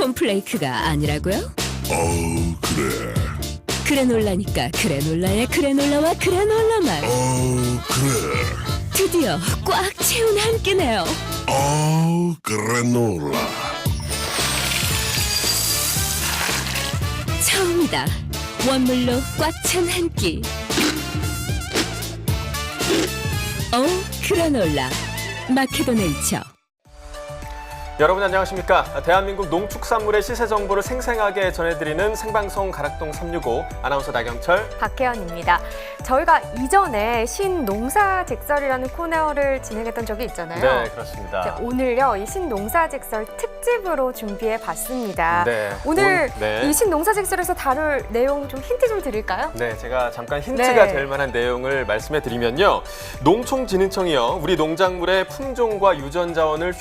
콘플레이크가 아니라고요? 그래. 그래놀라니까 그래놀라의 그래놀라와 그래놀라만 그래. 드디어 꽉 채운 한 끼네요. 그래놀라. 처음이다. 원물로 꽉 찬 한 끼. 그래놀라 마케도네이처. 여러분 안녕하십니까? 대한민국 농축산물의 시세 정보를 생생하게 전해드리는 생방송 가락동 365 아나운서 나경철, 박혜연입니다. 저희가 이전에 신농사직설이라는 코너를 진행했던 적이 있잖아요. 네, 그렇습니다. 오늘요, 이 신농사직설 특집으로 준비해봤습니다. 네, 오늘 네. 이 신농사직설에서 다룰 내용 좀 힌트 좀 드릴까요? 네, 제가 잠깐 힌트가 될 만한 내용을 말씀해 드리면요. 농촌진흥청이요, 우리 농작물의 품종과 유전 자원을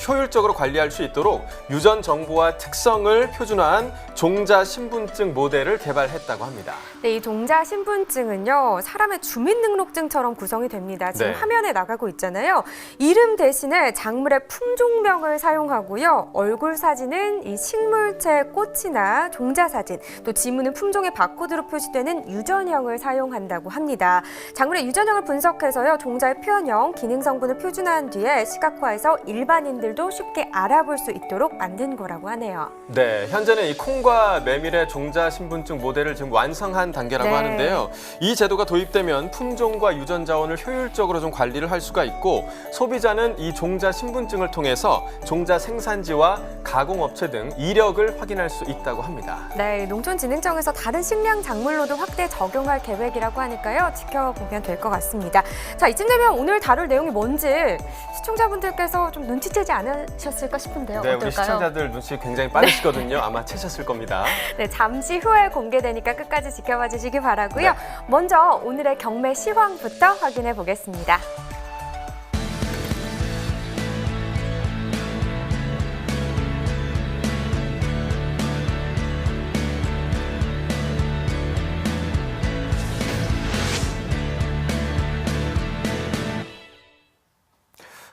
효율적으로 관리할 수 있도록 유전 정보와 특성을 표준화한 종자 신분증 모델을 개발했다고 합니다. 네, 이 종자 신분증은요, 사람의 주민등록증처럼 구성이 됩니다. 지금 네. 화면에 나가고 있잖아요. 이름 대신에 작물의 품종명을 사용하고요. 얼굴 사진은 이 식물체 꽃이나 종자 사진, 또 지문은 품종의 바코드로 표시되는 유전형을 사용한다고 합니다. 작물의 유전형을 분석해서요, 종자의 표현형, 기능 성분을 표준화한 뒤에 시각화해서 일반인들도 쉽게 알아볼 수 있도록 만든 거라고 하네요. 네, 현재는 이 콩과 메밀의 종자 신분증 모델을 지금 완성한 단계라고 네. 하는데요. 이 제도가 도입되면 품종과 유전 자원을 효율적으로 좀 관리를 할 수가 있고, 소비자는 이 종자 신분증을 통해서 종자 생산지와 가공업체 등 이력을 확인할 수 있다고 합니다. 네, 농촌진흥청에서 다른 식량 작물로도 확대 적용할 계획이라고 하니까요. 지켜보면 될 것 같습니다. 자, 이쯤 되면 오늘 다룰 내용이 뭔지 시청자분들께서 좀 눈치채지 않으셨을까 싶은데요. 네, 어떨까요? 우리 시청자들 눈치 굉장히 빠르시거든요. 아마 채셨을 겁니다. 네, 잠시 후에 공개되니까 끝까지 지켜봐 주시기 바라고요. 네. 먼저 오늘의 경매 시황부터 확인해 보겠습니다.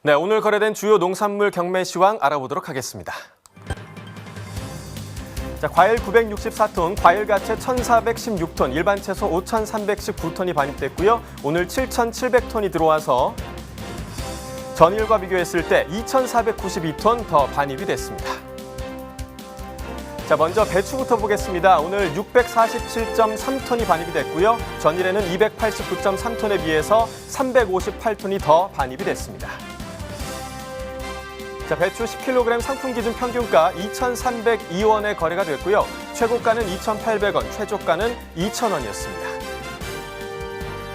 네, 오늘 거래된 주요 농산물 경매 시황 알아보도록 하겠습니다. 자, 과일 964톤, 과일가채 1,416톤, 일반 채소 5,319톤이 반입됐고요. 오늘 7,700톤이 들어와서 전일과 비교했을 때 2,492톤 더 반입이 됐습니다. 자, 먼저 배추부터 보겠습니다. 오늘 647.3톤이 반입이 됐고요. 전일에는 289.3톤에 비해서 358톤이 더 반입이 됐습니다. 자, 배추 10kg 상품 기준 평균가 2,302원에 거래가 됐고요. 최고가는 2,800원, 최저가는 2,000원이었습니다.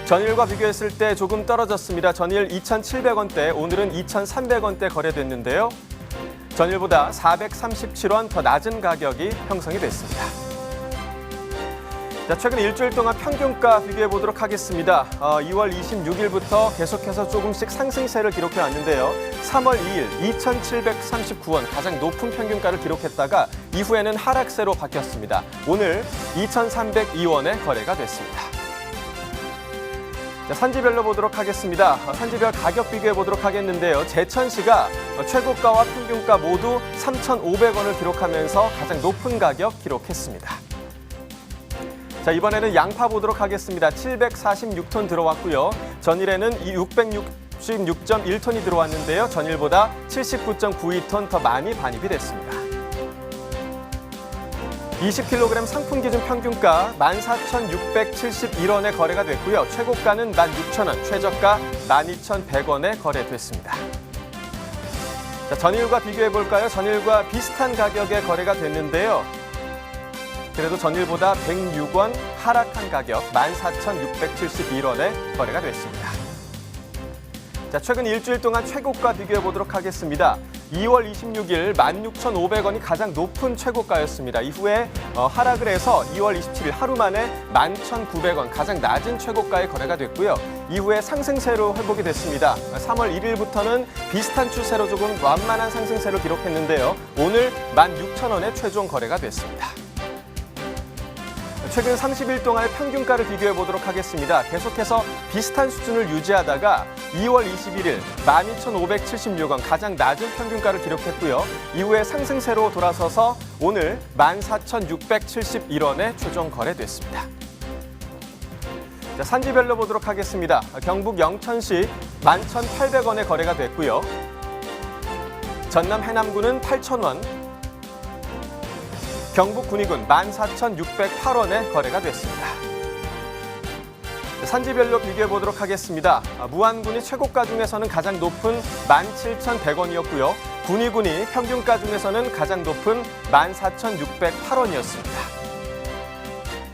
전일과 비교했을 때 조금 떨어졌습니다. 전일 2,700원대, 오늘은 2,300원대 거래됐는데요. 전일보다 437원 더 낮은 가격이 형성이 됐습니다. 자, 최근 일주일 동안 평균가 비교해 보도록 하겠습니다. 2월 26일부터 계속해서 조금씩 상승세를 기록해 왔는데요. 3월 2일 2,739원 가장 높은 평균가를 기록했다가 이후에는 하락세로 바뀌었습니다. 오늘 2,302원에 거래가 됐습니다. 자, 산지별로 보도록 하겠습니다. 산지별 가격 비교해 보도록 하겠는데요. 제천시가 최고가와 평균가 모두 3,500원을 기록하면서 가장 높은 가격 기록했습니다. 자, 이번에는 양파 보도록 하겠습니다. 746톤 들어왔고요. 전일에는 666.1톤이 들어왔는데요. 전일보다 79.92톤 더 많이 반입이 됐습니다. 20kg 상품 기준 평균가 14,671원에 거래가 됐고요. 최고가는 16,000원, 최저가 12,100원에 거래됐습니다. 자, 전일과 비교해 볼까요? 전일과 비슷한 가격에 거래가 됐는데요. 그래도 전일보다 106원 하락한 가격 14,671원에 거래가 됐습니다. 자, 최근 일주일 동안 최고가 비교해 보도록 하겠습니다. 2월 26일 16,500원이 가장 높은 최고가였습니다. 이후에 하락을 해서 2월 27일 하루 만에 11,900원 가장 낮은 최고가에 거래가 됐고요. 이후에 상승세로 회복이 됐습니다. 3월 1일부터는 비슷한 추세로 조금 완만한 상승세를 기록했는데요. 오늘 16,000원에 최종 거래가 됐습니다. 최근 30일 동안의 평균가를 비교해 보도록 하겠습니다. 계속해서 비슷한 수준을 유지하다가 2월 21일 12,576원 가장 낮은 평균가를 기록했고요. 이후에 상승세로 돌아서서 오늘 14,671원에 최종 거래됐습니다. 자, 산지별로 보도록 하겠습니다. 경북 영천시 11,800원에 거래가 됐고요. 전남 해남군은 8,000원, 경북 군위군 14,608원에 거래가 됐습니다. 산지별로 비교해 보도록 하겠습니다. 무안군이 최고가 중에서는 가장 높은 17,100원이었고요. 군위군이 평균가 중에서는 가장 높은 14,608원이었습니다.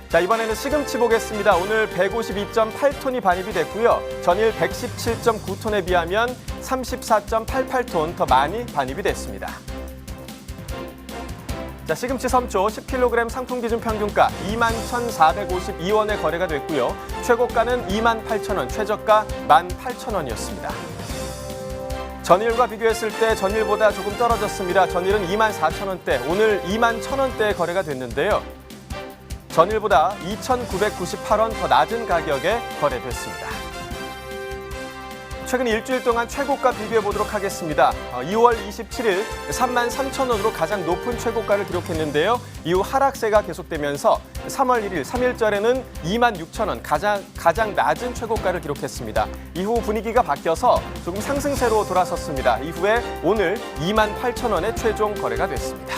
자, 이번에는 시금치 보겠습니다. 오늘 152.8톤이 반입이 됐고요. 전일 117.9톤에 비하면 34.88톤 더 많이 반입이 됐습니다. 자, 시금치 섬초 10kg 상품 기준 평균가 21,452원에 거래가 됐고요. 최고가는 28,000원, 최저가 18,000원이었습니다. 전일과 비교했을 때 전일보다 조금 떨어졌습니다. 전일은 24,000원대, 오늘 21,000원대에 거래가 됐는데요. 전일보다 2,998원 더 낮은 가격에 거래됐습니다. 최근 일주일 동안 최고가 비교해 보도록 하겠습니다. 2월 27일 33,000원으로 가장 높은 최고가를 기록했는데요. 이후 하락세가 계속되면서 3월 1일 3일절에는 26,000원 가장 낮은 최고가를 기록했습니다. 이후 분위기가 바뀌어서 조금 상승세로 돌아섰습니다. 이후에 오늘 28,000원에 최종 거래가 됐습니다.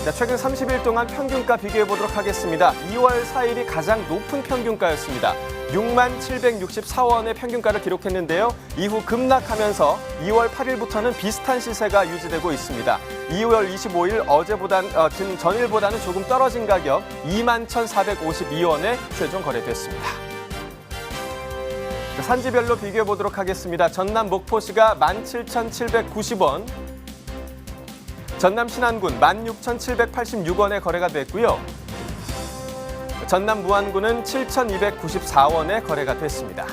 자, 최근 30일 동안 평균가 비교해 보도록 하겠습니다. 2월 4일이 가장 높은 평균가였습니다. 67,64원의 평균가를 기록했는데요. 이후 급락하면서 2월 8일부터는 비슷한 시세가 유지되고 있습니다. 2월 25일 전일보다는 조금 떨어진 가격 21,452원에 최종 거래됐습니다. 자, 산지별로 비교해 보도록 하겠습니다. 전남 목포시가 17,790원, 전남 신안군 16,786원에 거래가 됐고요. 전남 무안군은 7,294원에 거래가 됐습니다.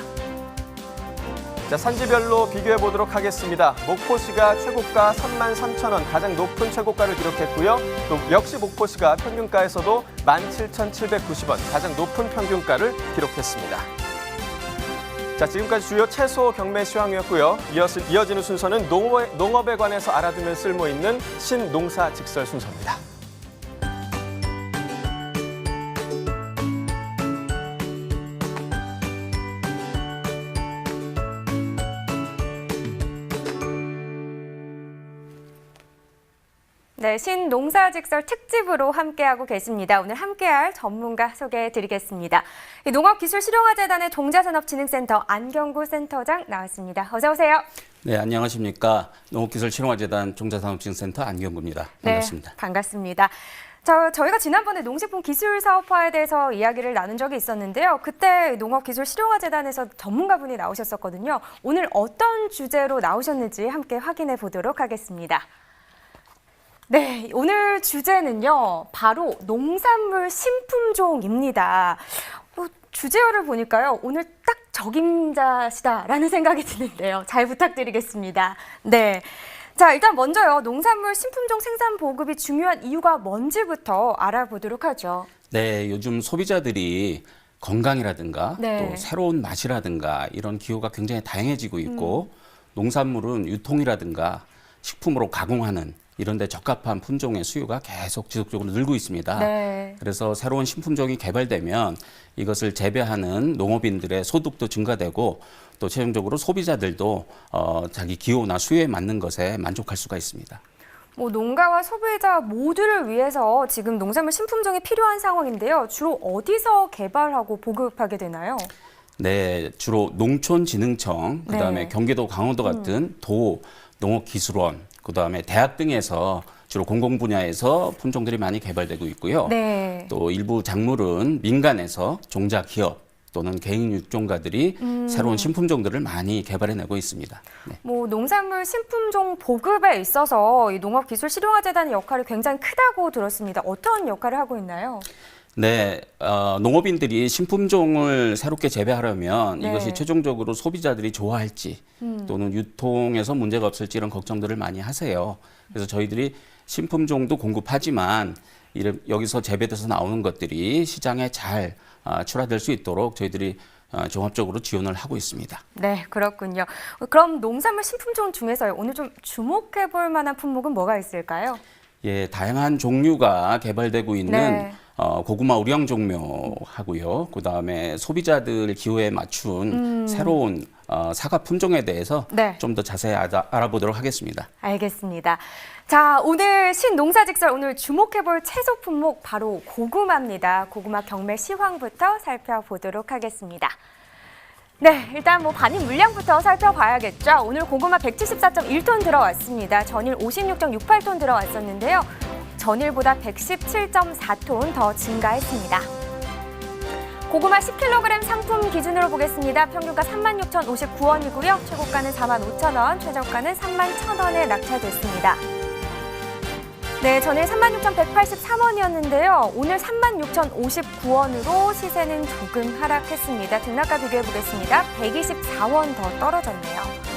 자, 산지별로 비교해 보도록 하겠습니다. 목포시가 최고가 33,000원 가장 높은 최고가를 기록했고요. 또 역시 목포시가 평균가에서도 17,790원 가장 높은 평균가를 기록했습니다. 자, 지금까지 주요 채소 경매 시황이었고요. 이어지는 순서는 농업에 관해서 알아두면 쓸모있는 신농사직설 순서입니다. 네, 신농사직설 특집으로 함께하고 계십니다. 오늘 함께할 전문가 소개해드리겠습니다. 농업기술실용화재단의 종자산업진흥센터 안경구 센터장 나왔습니다. 어서 오세요. 네, 안녕하십니까. 농업기술실용화재단 종자산업진흥센터 안경구입니다. 반갑습니다. 네, 반갑습니다. 저희가 지난번에 농식품 기술 사업화에 대해서 이야기를 나눈 적이 있었는데요. 그때 농업기술실용화재단에서 전문가분이 나오셨었거든요. 오늘 어떤 주제로 나오셨는지 함께 확인해 보도록 하겠습니다. 네, 오늘 주제는요, 바로 농산물 신품종입니다. 주제어를 보니까요, 오늘 딱 적임자시다라는 생각이 드는데요. 잘 부탁드리겠습니다. 네. 자, 일단 먼저요, 농산물 신품종 생산 보급이 중요한 이유가 뭔지부터 알아보도록 하죠. 네, 요즘 소비자들이 건강이라든가 네. 또 새로운 맛이라든가 이런 기호가 굉장히 다양해지고 있고 농산물은 유통이라든가 식품으로 가공하는 이런 데 적합한 품종의 수요가 계속 지속적으로 늘고 있습니다. 네. 그래서 새로운 신품종이 개발되면 이것을 재배하는 농업인들의 소득도 증가되고 또 최종적으로 소비자들도 자기 기호나 수요에 맞는 것에 만족할 수가 있습니다. 농가와 소비자 모두를 위해서 지금 농산물 신품종이 필요한 상황인데요. 주로 어디서 개발하고 보급하게 되나요? 네, 주로 농촌진흥청, 그다음에 네. 경기도, 강원도 같은 도, 농업기술원, 그다음에 대학 등에서 주로 공공 분야에서 품종들이 많이 개발되고 있고요. 네. 또 일부 작물은 민간에서 종자 기업 또는 개인 육종가들이 새로운 신품종들을 많이 개발해내고 있습니다. 네. 농산물 신품종 보급에 있어서 이 농업기술실용화재단의 역할이 굉장히 크다고 들었습니다. 어떤 역할을 하고 있나요? 네, 농업인들이 신품종을 새롭게 재배하려면 네. 이것이 최종적으로 소비자들이 좋아할지 또는 유통에서 문제가 없을지 이런 걱정들을 많이 하세요. 그래서 저희들이 신품종도 공급하지만 여기서 재배돼서 나오는 것들이 시장에 잘 출하될 수 있도록 저희들이 종합적으로 지원을 하고 있습니다. 네, 그렇군요. 그럼 농산물 신품종 중에서 오늘 좀 주목해 볼 만한 품목은 뭐가 있을까요? 예, 다양한 종류가 개발되고 있는 네. 고구마 우령 종묘하고요. 그다음에 소비자들 기호에 맞춘 새로운 사과 품종에 대해서 네. 좀 더 자세히 알아보도록 하겠습니다. 알겠습니다. 자, 오늘 신농사직설 오늘 주목해 볼 채소 품목 바로 고구마입니다. 고구마 경매 시황부터 살펴보도록 하겠습니다. 네, 일단 반입 물량부터 살펴봐야겠죠. 오늘 고구마 174.1톤 들어왔습니다. 전일 56.68톤 들어왔었는데요. 전일보다 117.4톤 더 증가했습니다. 고구마 10kg 상품 기준으로 보겠습니다. 평균가 36,059원이고요. 최고가는 45,000원, 최저가는 31,000원에 낙찰됐습니다. 네, 전일 36,183원이었는데요. 오늘 36,059원으로 시세는 조금 하락했습니다. 등락과 비교해 보겠습니다. 124원 더 떨어졌네요.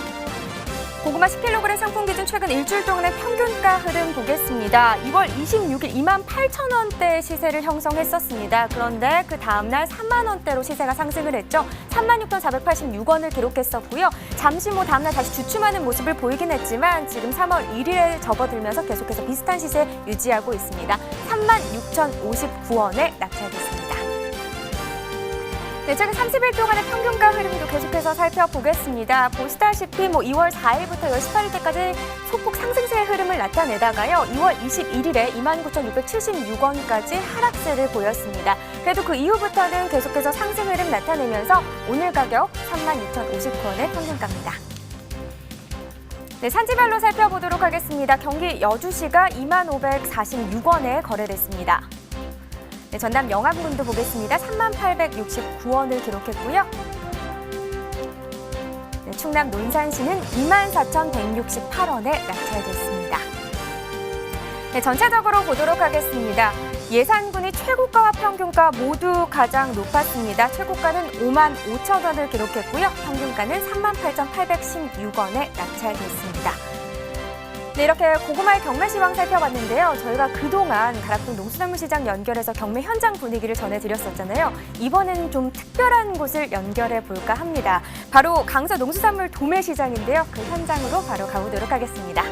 고구마 10kg 상품 기준 최근 일주일 동안의 평균가 흐름 보겠습니다. 2월 26일 28,000원대 시세를 형성했었습니다. 그런데 그 다음날 3만 원대로 시세가 상승을 했죠. 36,486원을 기록했었고요. 잠시 다음날 다시 주춤하는 모습을 보이긴 했지만 지금 3월 1일에 접어들면서 계속해서 비슷한 시세 유지하고 있습니다. 36,059원에 낙찰됐습니다. 네, 최근 30일 동안의 평균가 흐름도 계속해서 살펴보겠습니다. 보시다시피 2월 4일부터 10월 18일까지 소폭 상승세의 흐름을 나타내다가요. 2월 21일에 29,676원까지 하락세를 보였습니다. 그래도 그 이후부터는 계속해서 상승 흐름 나타내면서 오늘 가격 36,059원의 평균가입니다. 네, 산지별로 살펴보도록 하겠습니다. 경기 여주시가 25,546원에 거래됐습니다. 네, 전남 영암군도 보겠습니다. 38,669원을 기록했고요. 네, 충남 논산시는 24,168원에 낙찰됐습니다. 네, 전체적으로 보도록 하겠습니다. 예산군이 최고가와 평균가 모두 가장 높았습니다. 최고가는 55,000원을 기록했고요. 평균가는 38,816원에 낙찰됐습니다. 네, 이렇게 고구마의 경매 시황 살펴봤는데요. 저희가 그동안 가락동 농수산물시장 연결해서 경매 현장 분위기를 전해드렸었잖아요. 이번에는 좀 특별한 곳을 연결해 볼까 합니다. 바로 강서 농수산물 도매시장인데요. 그 현장으로 바로 가보도록 하겠습니다.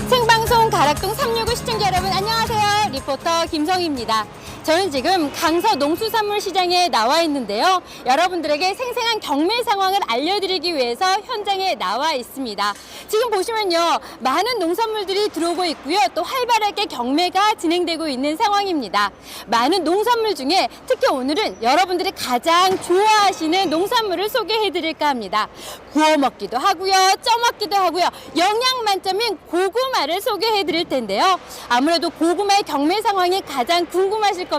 생방송 가락동 365 시청자 여러분 안녕하세요. 리포터 김성희입니다. 저는 지금 강서 농수산물 시장에 나와 있는데요. 여러분들에게 생생한 경매 상황을 알려드리기 위해서 현장에 나와 있습니다. 지금 보시면요. 많은 농산물들이 들어오고 있고요. 또 활발하게 경매가 진행되고 있는 상황입니다. 많은 농산물 중에 특히 오늘은 여러분들이 가장 좋아하시는 농산물을 소개해드릴까 합니다. 구워 먹기도 하고요. 쪄 먹기도 하고요. 영양 만점인 고구마를 소개해드릴 텐데요. 아무래도 고구마의 경매 상황이 가장 궁금하실 겁니다.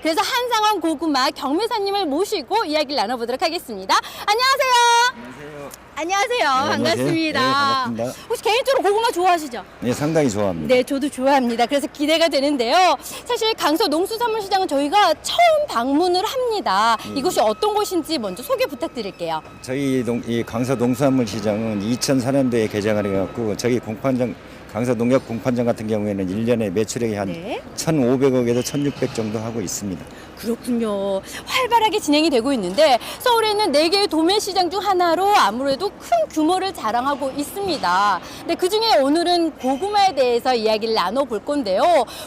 그래서 한상원 고구마 경매사님을 모시고 이야기를 나눠보도록 하겠습니다. 안녕하세요. 안녕하세요. 네, 반갑습니다. 네, 반갑습니다. 혹시 개인적으로 고구마 좋아하시죠? 네, 상당히 좋아합니다. 네, 저도 좋아합니다. 그래서 기대가 되는데요. 사실 강서 농수산물시장은 저희가 처음 방문을 합니다. 이곳이 어떤 곳인지 먼저 소개 부탁드릴게요. 저희 이 강서 농수산물시장은 2004년도에 개장을 해갖고 저희 공판장 강서 농협 공판장 같은 경우에는 1년에 매출액이 한 네. 1,500억에서 1,600 정도 하고 있습니다. 그렇군요. 활발하게 진행이 되고 있는데 서울에는 4개의 도매시장 중 하나로 아무래도 큰 규모를 자랑하고 있습니다. 근데 그중에 오늘은 고구마에 대해서 이야기를 나눠볼 건데요.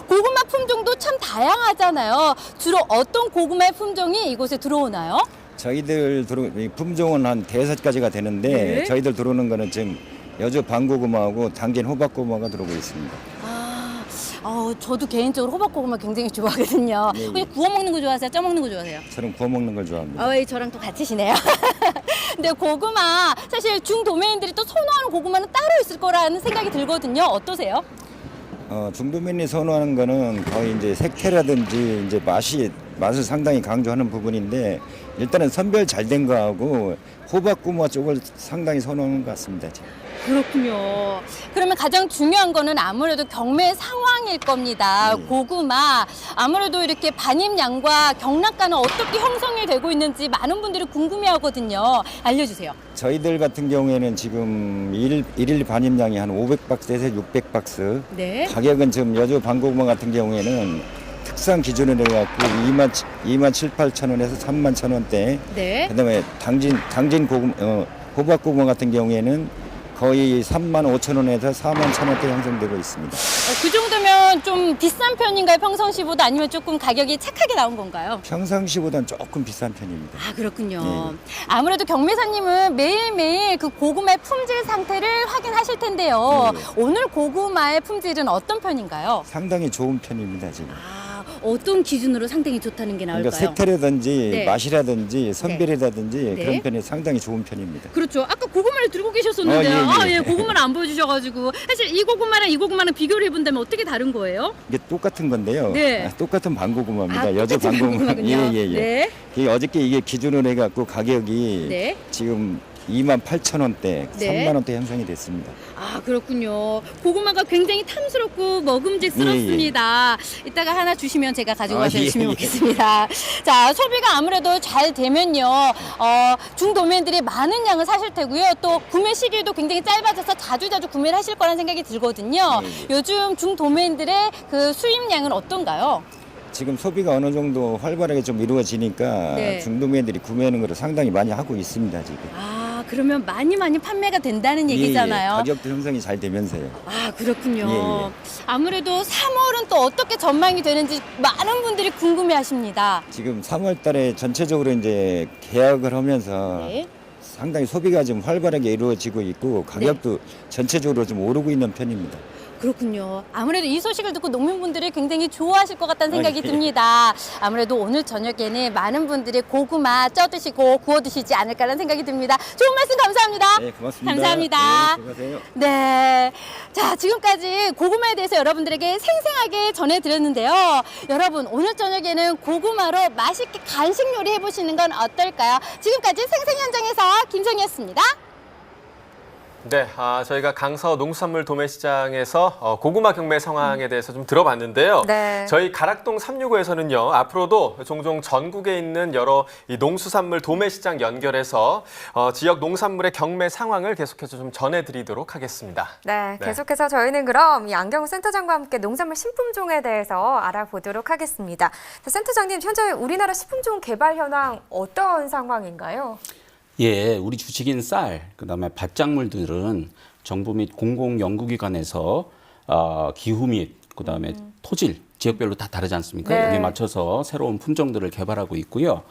고구마 품종도 참 다양하잖아요. 주로 어떤 고구마의 품종이 이곳에 들어오나요? 저희들 품종은 한 5가지가 되는데 네. 저희들 들어오는 거는 지금 여주 방고구마하고 당진 호박고구마가 들어오고 있습니다. 저도 개인적으로 호박고구마 굉장히 좋아하거든요. 네, 혹시 구워 먹는 거 좋아하세요? 쪄 먹는 거 좋아하세요? 저는 구워 먹는 걸 좋아합니다. 저랑 또 같으시네요. 근데 고구마 사실 중도매인들이 또 선호하는 고구마는 따로 있을 거라는 생각이 들거든요. 어떠세요? 중도면이 선호하는 거는 거의 이제 색태라든지 이제 맛이 맛을 상당히 강조하는 부분인데 일단은 선별 잘 된 거하고 호박고구마 쪽을 상당히 선호하는 것 같습니다. 지금. 그렇군요. 그러면 가장 중요한 거는 아무래도 경매 상황일 겁니다. 고구마 아무래도 이렇게 반입량과 경락가는 어떻게 형성이 되고 있는지 많은 분들이 궁금해하거든요. 알려주세요. 저희들 같은 경우에는 지금 일일 반입량이 한 500박스에서 600박스. 네. 가격은 지금 여주 반고구마 같은 경우에는 특상 기준으로 해갖고 2만 7, 8천 원에서 3만 1천 원대. 네. 그다음에 당진 고구마, 호박고구마 같은 경우에는 거의 3만 5천 원에서 4만 1천 원대 형성되고 있습니다. 그 정도면 좀 비싼 편인가요? 평상시보다 아니면 조금 가격이 착하게 나온 건가요? 평상시보다는 조금 비싼 편입니다. 아, 그렇군요. 네. 아무래도 경매사님은 매일매일 그 고구마의 품질 상태를 확인하실 텐데요. 네. 오늘 고구마의 품질은 어떤 편인가요? 상당히 좋은 편입니다, 지금. 어떤 기준으로 상당히 좋다는 게 그러니까 색태라든지 네. 맛이라든지 선별이라든지 네. 그런 편이 상당히 좋은 편입니다. 그렇죠. 아까 고구마를 들고 계셨었는데요. 예. 고구마를 안 보여주셔가지고 사실 이 고구마랑 이 고구마랑 비교를 해본다면 어떻게 다른 거예요? 이게 똑같은 건데요. 네. 똑같은 반고구마입니다. 여주 똑같은 반고구마. 반고구마군요. 예. 네. 이게 어저께 이게 기준으로 해갖고 가격이 네. 지금 2만 8천 원대, 네. 3만 원대 형성이 됐습니다. 아, 그렇군요. 고구마가 굉장히 탐스럽고 먹음직스럽습니다. 이따가 하나 주시면 제가 가지고 가서 열심히 먹겠습니다. 자, 소비가 아무래도 잘 되면요. 중도매인들이 많은 양을 사실 테고요. 또 구매 시기도 굉장히 짧아져서 자주자주 구매를 하실 거라는 생각이 들거든요. 요즘 중도매인들의 그 수입량은 어떤가요? 지금 소비가 어느 정도 활발하게 좀 이루어지니까 네. 중도매들이 구매하는 것을 상당히 많이 하고 있습니다, 지금. 아, 그러면 많이 판매가 된다는 얘기잖아요. 가격도 형성이 잘 되면서요. 아, 그렇군요. 예. 아무래도 3월은 또 어떻게 전망이 되는지 많은 분들이 궁금해 하십니다. 지금 3월 달에 전체적으로 이제 계약을 하면서 네. 상당히 소비가 좀 활발하게 이루어지고 있고 가격도 전체적으로 좀 오르고 있는 편입니다. 그렇군요. 아무래도 이 소식을 듣고 농민분들이 굉장히 좋아하실 것 같다는 생각이 예. 듭니다. 아무래도 오늘 저녁에는 많은 분들이 고구마 쪄 드시고 구워 드시지 않을까라는 생각이 듭니다. 좋은 말씀 감사합니다. 네, 고맙습니다. 감사합니다. 네, 수고하세요. 네. 자, 지금까지 고구마에 대해서 여러분들에게 생생하게 전해드렸는데요. 여러분, 오늘 저녁에는 고구마로 맛있게 간식 요리 해보시는 건 어떨까요? 지금까지 생생 현장에서 김성희였습니다. 네, 저희가 강서 농수산물 도매시장에서 고구마 경매 상황에 대해서 좀 들어봤는데요. 네. 저희 가락동 365에서는요, 앞으로도 종종 전국에 있는 여러 이 농수산물 도매시장 연결해서 지역 농산물의 경매 상황을 계속해서 좀 전해드리도록 하겠습니다. 네, 네. 계속해서 저희는 그럼 이 안경우 센터장과 함께 농산물 신품종에 대해서 알아보도록 하겠습니다. 자, 센터장님, 현재 우리나라 신품종 개발 현황 어떤 상황인가요? 예, 우리 주식인 쌀, 그다음에 밭작물들은 정부 및 공공연구기관에서 기후 및 그다음에 토질, 지역별로 다 다르지 않습니까? 네. 여기에 맞춰서 새로운 품종들을 개발하고 있고요.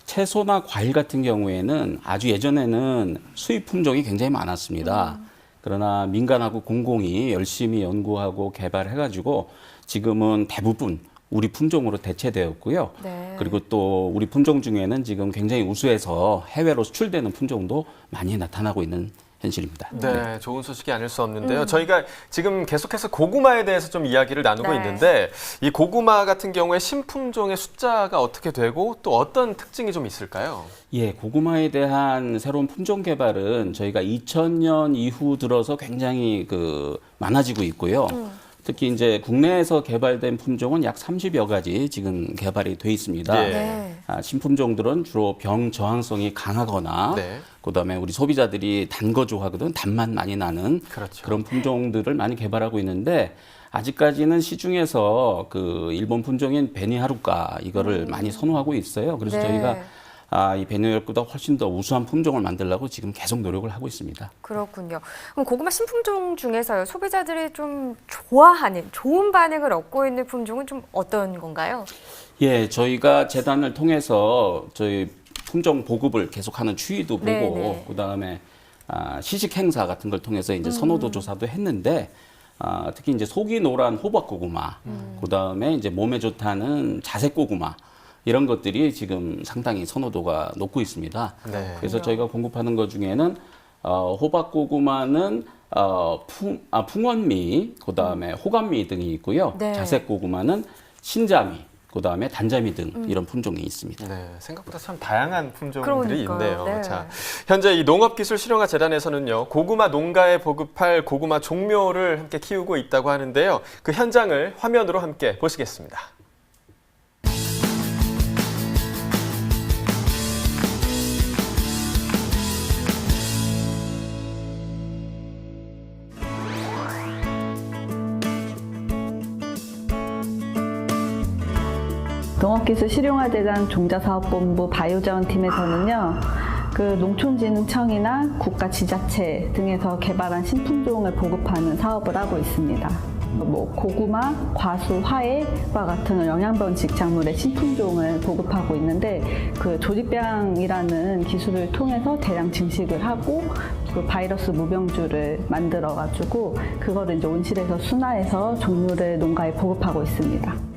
채소나 과일 같은 경우에는 아주 예전에는 수입 품종이 굉장히 많았습니다. 그러나 민간하고 공공이 열심히 연구하고 개발해가지고 지금은 대부분 우리 품종으로 대체되었고요. 네. 그리고 또 우리 품종 중에는 지금 굉장히 우수해서 해외로 수출되는 품종도 많이 나타나고 있는 현실입니다. 네, 좋은 소식이 아닐 수 없는데요. 저희가 지금 계속해서 고구마에 대해서 좀 이야기를 나누고 네. 있는데 이 고구마 같은 경우에 신품종의 숫자가 어떻게 되고 또 어떤 특징이 좀 있을까요? 예, 고구마에 대한 새로운 품종 개발은 저희가 2000년 이후 들어서 굉장히 많아지고 있고요. 특히 이제 국내에서 개발된 품종은 약 30여 가지 지금 개발이 돼 있습니다. 예. 네. 신품종들은 주로 병 저항성이 강하거나 네. 그다음에 우리 소비자들이 단 거 좋아하거든, 단맛 많이 나는 그렇죠. 그런 품종들을 많이 개발하고 있는데 아직까지는 시중에서 일본 품종인 베니하루카 이거를 많이 선호하고 있어요. 그래서 네. 저희가 이 베니하루카보다 훨씬 더 우수한 품종을 만들려고 지금 계속 노력을 하고 있습니다. 그렇군요. 그럼 고구마 신품종 중에서요, 소비자들이 좀 좋아하는, 좋은 반응을 얻고 있는 품종은 좀 어떤 건가요? 예, 저희가 재단을 통해서 저희 품종 보급을 계속하는 추이도 보고 네네. 그다음에 시식 행사 같은 걸 통해서 이제 선호도 조사도 했는데 특히 이제 속이 노란 호박 고구마, 그다음에 이제 몸에 좋다는 자색 고구마 이런 것들이 지금 상당히 선호도가 높고 있습니다. 네. 그래서 저희가 공급하는 것 중에는 호박 고구마는 풍원미, 그다음에 호감미 등이 있고요. 네. 자색 고구마는 신자미, 그다음에 단자미 등 이런 품종이 있습니다. 네, 생각보다 참 다양한 품종들이 그러니까요. 있네요. 네. 자, 현재 이 농업기술실용화재단에서는요, 고구마 농가에 보급할 고구마 종묘를 함께 키우고 있다고 하는데요. 그 현장을 화면으로 함께 보시겠습니다. 농업기술실용화재단 종자사업본부 바이오자원팀에서는요, 그 농촌진흥청이나 국가지자체 등에서 개발한 신품종을 보급하는 사업을 하고 있습니다. 뭐 고구마, 과수, 화해와 같은 영양병 작물의 신품종을 보급하고 있는데 그 조직배양이라는 기술을 통해서 대량 증식을 하고 그 바이러스 무병주를 만들어가지고 그거를 이제 온실에서 순화해서 종류를 농가에 보급하고 있습니다.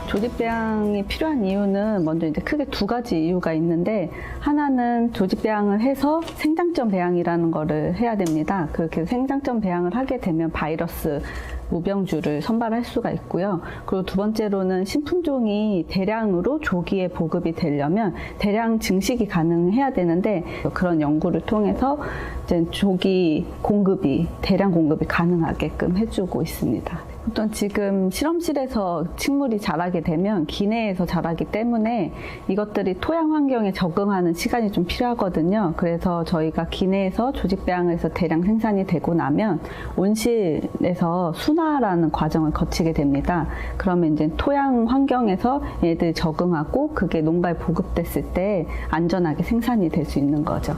조직배양이 필요한 이유는 먼저 이제 크게 두 가지 이유가 있는데, 하나는 조직배양을 해서 생장점 배양이라는 거를 해야 됩니다. 그렇게 생장점 배양을 하게 되면 바이러스 무병주를 선발할 수가 있고요. 그리고 두 번째로는 신품종이 대량으로 조기에 보급이 되려면 대량 증식이 가능해야 되는데, 그런 연구를 통해서 이제 조기 공급이, 대량 공급이 가능하게끔 해주고 있습니다. 보통 지금 실험실에서 식물이 자라게 되면 기내에서 자라기 때문에 이것들이 토양 환경에 적응하는 시간이 좀 필요하거든요. 그래서 저희가 기내에서 조직배양을 해서 대량 생산이 되고 나면 온실에서 순화라는 과정을 거치게 됩니다. 그러면 이제 토양 환경에서 얘들이 적응하고 그게 농가에 보급됐을 때 안전하게 생산이 될 수 있는 거죠.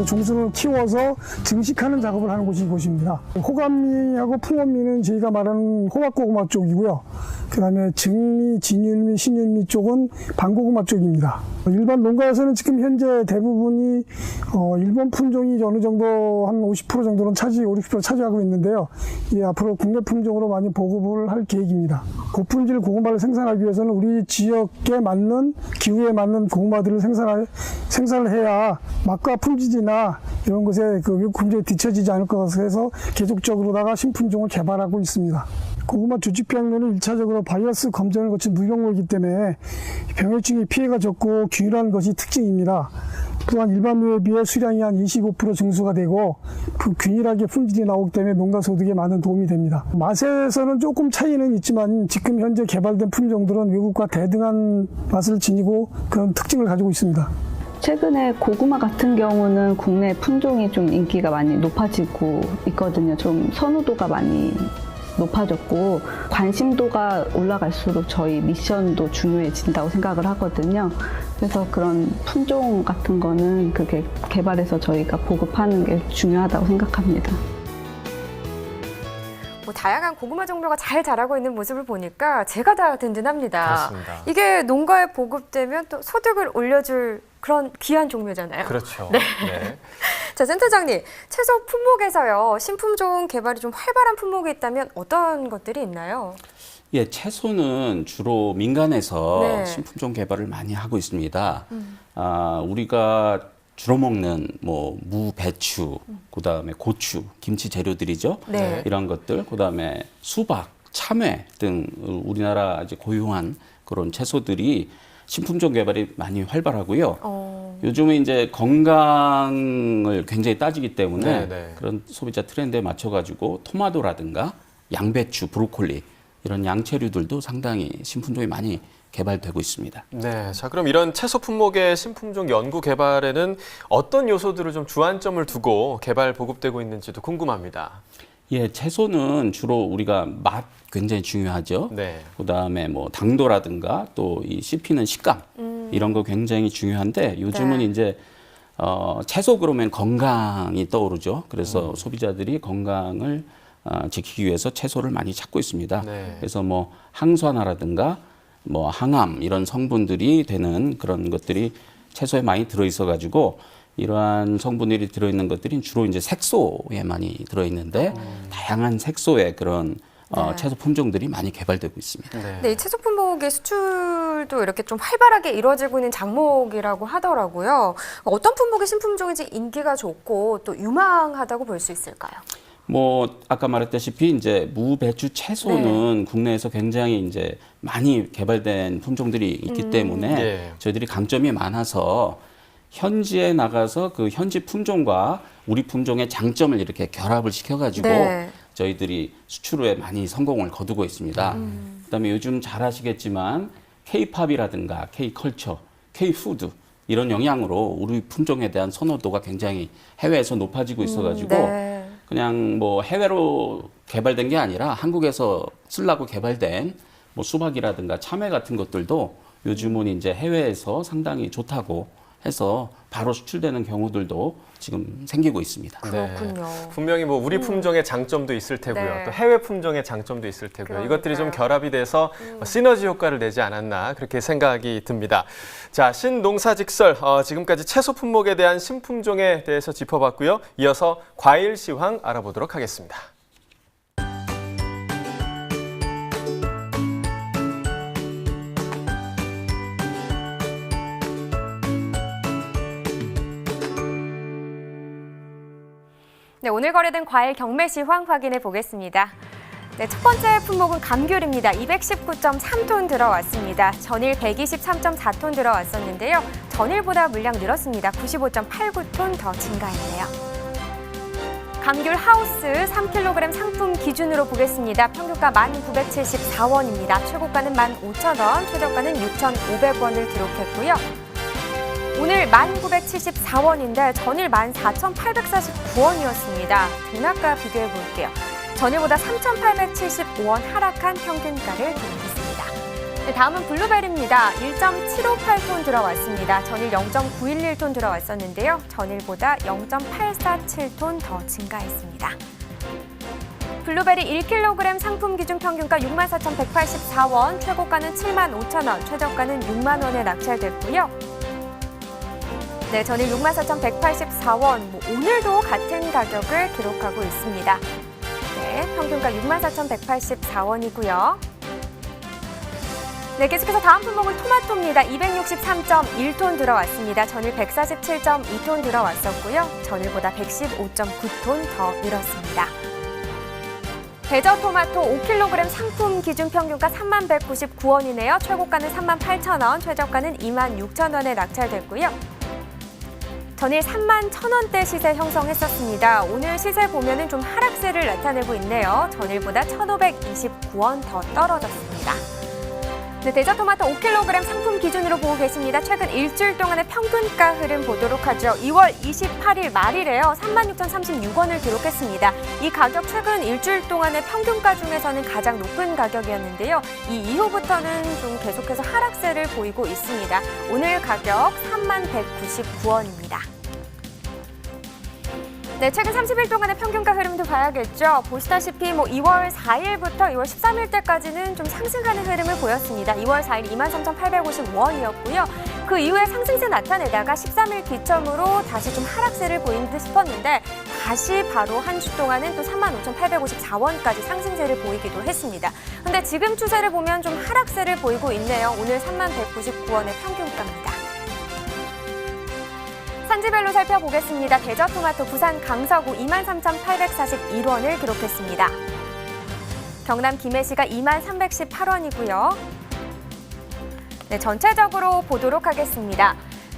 종수를 키워서 증식하는 작업을 하는 곳이 이곳입니다. 호감미하고 풍원미는 저희가 말하는 호박고구마 쪽이고요. 그 다음에 증미, 진율미, 신율미 쪽은 반고구마 쪽입니다. 일반 농가에서는 지금 현재 대부분이 일본 품종이 어느 정도 한 50% 정도는 50% 차지하고 있는데요. 앞으로 국내 품종으로 많이 보급을 할 계획입니다. 고품질 고구마를 생산하기 위해서는 우리 지역에 맞는, 기후에 맞는 고구마들을 생산을 해야 맛과 품질이나 이런 것에 그 외국 품종에 뒤처지지 않을 것 같아서 계속적으로다가 신품종을 개발하고 있습니다. 고구마 조직배양료는 1차적으로 바이러스 검정을 거친 무병물이기 때문에 병해충의 피해가 적고 균일한 것이 특징입니다. 또한 일반 묘에 비해 수량이 한 25% 증수가 되고 균일하게 품질이 나오기 때문에 농가 소득에 많은 도움이 됩니다. 맛에서는 조금 차이는 있지만 지금 현재 개발된 품종들은 외국과 대등한 맛을 지니고 그런 특징을 가지고 있습니다. 최근에 고구마 같은 경우는 국내 품종이 좀 인기가 많이 높아지고 있거든요. 좀 선호도가 많이 높아졌고 관심도가 올라갈수록 저희 미션도 중요해진다고 생각을 하거든요. 그래서 그런 품종 같은 거는 그게 개발해서 저희가 보급하는 게 중요하다고 생각합니다. 다양한 고구마 종류가 잘 자라고 있는 모습을 보니까 제가 다 든든합니다. 그렇습니다. 이게 농가에 보급되면 또 소득을 올려줄 그런 귀한 종류잖아요. 그렇죠. 네. 네. 자, 센터장님, 채소 품목에서요, 신품종 개발이 좀 활발한 품목이 있다면 어떤 것들이 있나요? 예, 채소는 주로 민간에서 네. 신품종 개발을 많이 하고 있습니다. 우리가 주로 먹는 뭐 무, 배추, 그다음에 고추, 김치 재료들이죠. 네. 이런 것들, 그다음에 수박, 참외 등 우리나라 이제 고유한 그런 채소들이 신품종 개발이 많이 활발하고요. 요즘은 이제 건강을 굉장히 따지기 때문에 그런 소비자 트렌드에 맞춰가지고 토마토라든가 양배추, 브로콜리 이런 양채류들도 상당히 신품종이 많이 개발되고 있습니다. 네, 자 그럼 이런 채소 품목의 신품종 연구 개발에는 어떤 요소들을 좀 주안점을 두고 개발 보급되고 있는지도 궁금합니다. 예, 채소는 주로 우리가 맛 굉장히 중요하죠. 네. 그다음에 뭐 당도라든가 또 이 씹히는 식감 이런 거 굉장히 중요한데 요즘은 네. 이제 채소 그러면 건강이 떠오르죠. 그래서 소비자들이 건강을 지키기 위해서 채소를 많이 찾고 있습니다. 네. 그래서 뭐 항산화라든가 뭐 항암 이런 성분들이 되는 그런 것들이 채소에 많이 들어 있어 가지고 이러한 성분들이 들어 있는 것들이 주로 이제 색소에 많이 들어 있는데 다양한 색소의 그런 네. 채소 품종들이 많이 개발되고 있습니다. 네, 이 채소 품목의 수출도 이렇게 좀 활발하게 이루어지고 있는 장목이라고 하더라고요. 어떤 품목의 신품종인지 인기가 좋고 또 유망하다고 볼 수 있을까요? 뭐 아까 말했다시피 이제 무, 배추, 채소는 국내에서 굉장히 이제 많이 개발된 품종들이 있기 때문에 저희들이 강점이 많아서 현지에 나가서 그 현지 품종과 우리 품종의 장점을 이렇게 결합을 시켜가지고 저희들이 수출에 많이 성공을 거두고 있습니다. 그다음에 요즘 잘 아시겠지만 K-팝이라든가 K-컬처, K-푸드 이런 영향으로 우리 품종에 대한 선호도가 굉장히 해외에서 높아지고 있어가지고 그냥 뭐 해외로 개발된 게 아니라 한국에서 쓰려고 개발된 뭐 수박이라든가 참외 같은 것들도 요즘은 이제 해외에서 상당히 좋다고 해서 바로 수출되는 경우들도 지금 생기고 있습니다. 그렇군요. 분명히 뭐 우리 품종의 장점도 있을 테고요. 네. 또 해외 품종의 장점도 있을 테고요. 그러니까요. 이것들이 좀 결합이 돼서 시너지 효과를 내지 않았나 그렇게 생각이 듭니다. 자, 신농사직설 지금까지 채소 품목에 대한 신품종에 대해서 짚어봤고요. 이어서 과일 시황 알아보도록 하겠습니다. 네, 오늘 거래된 과일 경매 시황 확인해 보겠습니다. 네, 첫 번째 품목은 감귤입니다. 219.3톤 들어왔습니다. 전일 123.4톤 들어왔었는데요. 전일보다 물량 늘었습니다. 95.89톤 더 증가했네요. 감귤 하우스 3kg 상품 기준으로 보겠습니다. 평균가 1,974원입니다. 최고가는 15,000원, 최저가는 6,500원을 기록했고요. 오늘 1,974원인데 전일 14,849원이었습니다. 등락가 비교해 볼게요. 전일보다 3,875원 하락한 평균가를 기록했습니다. 네, 다음은 블루베리입니다. 1.758톤 들어왔습니다. 전일 0.911톤 들어왔었는데요. 전일보다 0.847톤 더 증가했습니다. 블루베리 1kg 상품 기준 평균가 64,184원, 최고가는 75,000원, 최저가는 6만 원에 낙찰됐고요. 네, 전일 64,184원, 오늘도 같은 가격을 기록하고 있습니다. 네, 평균가 64,184원이고요. 네, 계속해서 다음 품목은 토마토입니다. 263.1톤 들어왔습니다. 전일 147.2톤 들어왔었고요. 전일보다 115.9톤 더 늘었습니다. 대저 토마토 5kg 상품 기준 평균가 31,199원이네요. 최고가는 38,000원, 최저가는 26,000원에 낙찰됐고요. 전일 31,000원대 시세 형성했었습니다. 오늘 시세 보면은 좀 하락세를 나타내고 있네요. 전일보다 1,529원 더 떨어졌습니다. 네, 대저토마토 5kg 상품 기준으로 보고 계십니다. 최근 일주일 동안의 평균가 흐름 보도록 하죠. 2월 28일 말이래요. 36,036원을 기록했습니다. 이 가격 최근 일주일 동안의 평균가 중에서는 가장 높은 가격이었는데요. 이 이후부터는 좀 계속해서 하락세를 보이고 있습니다. 오늘 가격 31,199원입니다. 네, 최근 30일 동안의 평균가 흐름도 봐야겠죠. 보시다시피 2월 4일부터 2월 13일 때까지는 좀 상승하는 흐름을 보였습니다. 2월 4일 23,850원이었고요. 그 이후에 상승세 나타내다가 13일 기점으로 다시 좀 하락세를 보인 듯 싶었는데 다시 바로 한 주 동안은 또 35,854원까지 상승세를 보이기도 했습니다. 근데 지금 추세를 보면 좀 하락세를 보이고 있네요. 오늘 31,199원의 평균가입니다. 산지별로 살펴보겠습니다. 대저토마토 부산 강서구 23,841원을 기록했습니다. 경남 김해시가 23,318원이고요. 네, 전체적으로 보도록 하겠습니다.